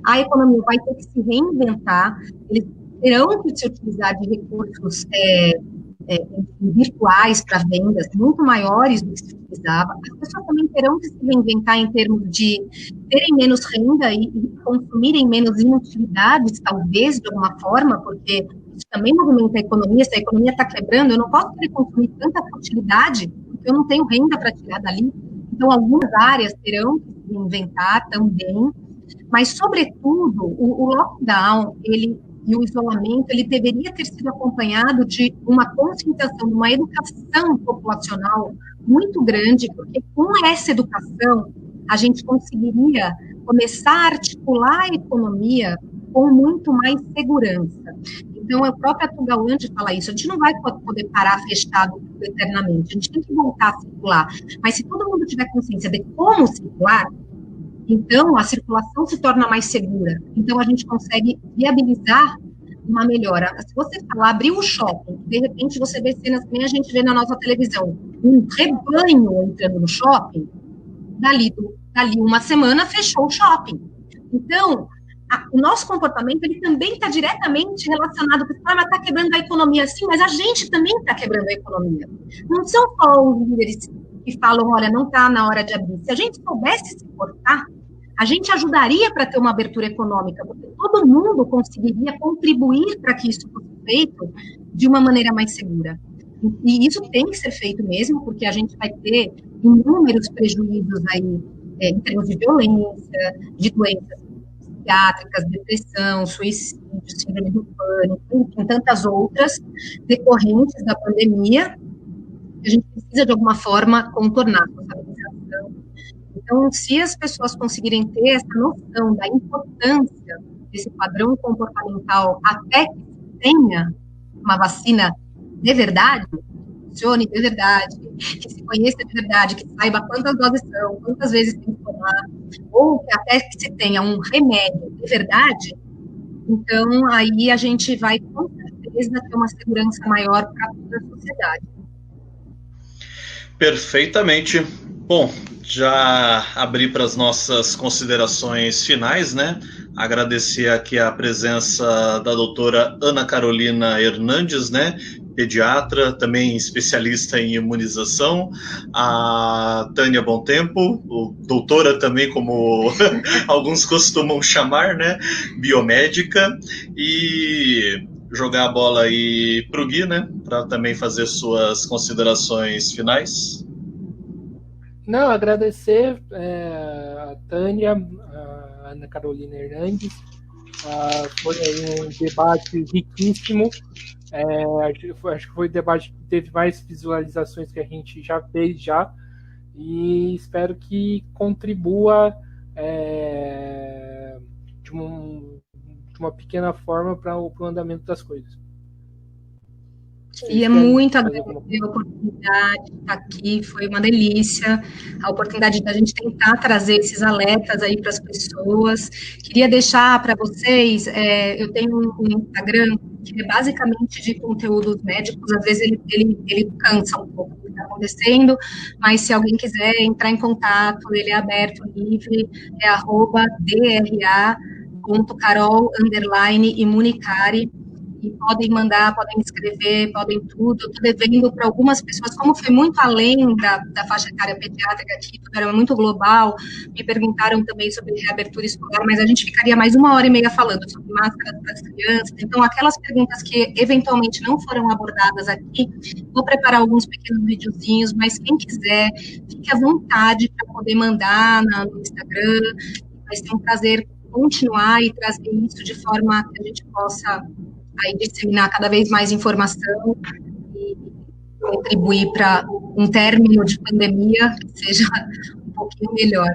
Speaker 3: A economia vai ter que se reinventar, eles terão que se utilizar de recursos virtuais para vendas muito maiores do que se utilizava. As pessoas também terão que se reinventar em termos de terem menos renda e consumirem menos inutilidades, talvez, de alguma forma, porque isso também movimenta a economia. Se a economia está quebrando, eu não posso querer consumir tanta futilidade, porque eu não tenho renda para tirar dali. Então, algumas áreas terão que se reinventar também, mas, sobretudo, o lockdown, e o isolamento, ele deveria ter sido acompanhado de uma conscientização, de uma educação populacional muito grande, porque com essa educação a gente conseguiria começar a articular a economia com muito mais segurança. Então, a própria Tugalante fala isso, a gente não vai poder parar fechado eternamente, a gente tem que voltar a circular, mas se todo mundo tiver consciência de como circular, então a circulação se torna mais segura, então a gente consegue viabilizar uma melhora. Se você falar, abrir o shopping, de repente você vê cenas que nem a gente vê na nossa televisão, um rebanho entrando no shopping, dali 1 semana fechou o shopping. Então, o nosso comportamento, ele também está diretamente relacionado com mas está quebrando a economia, sim, mas a gente também está quebrando a economia. Não são só os líderes que falam, olha, não está na hora de abrir. Se a gente soubesse se portar, a gente ajudaria para ter uma abertura econômica, porque todo mundo conseguiria contribuir para que isso fosse feito de uma maneira mais segura. E isso tem que ser feito mesmo, porque a gente vai ter inúmeros prejuízos aí, em termos de violência, de doenças psiquiátricas, depressão, suicídio, síndrome do pânico, enfim, tantas outras decorrentes da pandemia, que a gente precisa, de alguma forma, contornar com essa legislação. Então, se as pessoas conseguirem ter essa noção da importância desse padrão comportamental até que tenha uma vacina de verdade, que funcione de verdade, que se conheça de verdade, que saiba quantas doses são, quantas vezes tem que tomar, ou que até que se tenha um remédio de verdade, então aí a gente vai com certeza ter uma segurança maior para toda a sociedade.
Speaker 1: Perfeitamente. Bom, já abri para as nossas considerações finais, né? Agradecer aqui a presença da doutora Ana Carolina Hernandes, né? Pediatra, também especialista em imunização, a Tânia Bom Tempo, doutora também, como alguns costumam chamar, né? Biomédica, e jogar a bola aí para o Gui, né? Para também fazer suas considerações finais.
Speaker 2: Não, agradecer a Tânia, a Ana Carolina Hernandes. Foi um debate riquíssimo. Acho que foi um debate que teve mais visualizações que a gente já fez e espero que contribua de uma pequena forma para o andamento das coisas.
Speaker 3: E é muito agradecer a oportunidade de estar aqui, foi uma delícia, a oportunidade da gente tentar trazer esses alertas aí para as pessoas. Queria deixar para vocês, eu tenho um Instagram que é basicamente de conteúdos médicos, às vezes ele cansa um pouco do que está acontecendo, mas se alguém quiser entrar em contato, ele é aberto, livre, é @drh.carol_imunicari. E podem mandar, podem escrever, podem tudo. Eu estou devendo para algumas pessoas, como foi muito além da faixa etária pediátrica aqui, tudo era muito global, me perguntaram também sobre reabertura escolar, mas a gente ficaria mais 1h30 falando sobre máscaras para as crianças. Então, aquelas perguntas que eventualmente não foram abordadas aqui, vou preparar alguns pequenos videozinhos, mas quem quiser, fique à vontade para poder mandar no Instagram. Vai ser um prazer continuar e trazer isso de forma que a gente possa aí disseminar cada vez mais informação e contribuir para um término de pandemia que seja um pouquinho melhor.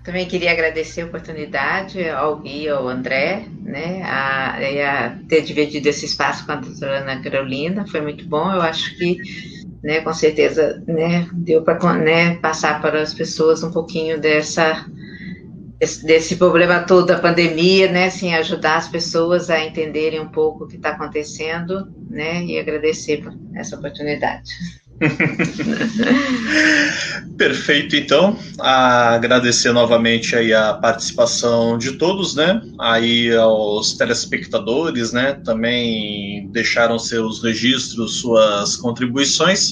Speaker 4: Também queria agradecer a oportunidade ao Gui e ao André, né, a ter dividido esse espaço com a doutora Ana Carolina, foi muito bom. Eu acho que, né, com certeza, né, deu para, né, passar para as pessoas um pouquinho desse problema todo da pandemia, né, assim, ajudar as pessoas a entenderem um pouco o que está acontecendo, né, e agradecer por essa oportunidade.
Speaker 1: Perfeito, então, agradecer novamente aí a participação de todos, né, aí aos telespectadores, né, também deixaram seus registros, suas contribuições,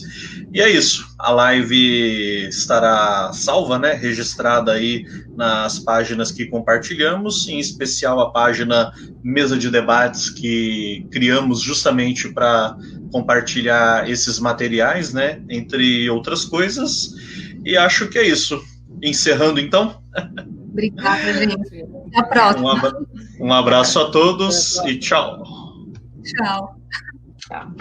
Speaker 1: e é isso, a live estará salva, né, registrada aí nas páginas que compartilhamos, em especial a página Mesa de Debates, que criamos justamente para compartilhar esses materiais, né, entre outras coisas, e acho que é isso. Encerrando, então.
Speaker 3: Obrigada, gente. Até a próxima.
Speaker 1: Um abraço a todos e tchau.
Speaker 3: Tchau.
Speaker 4: Tchau.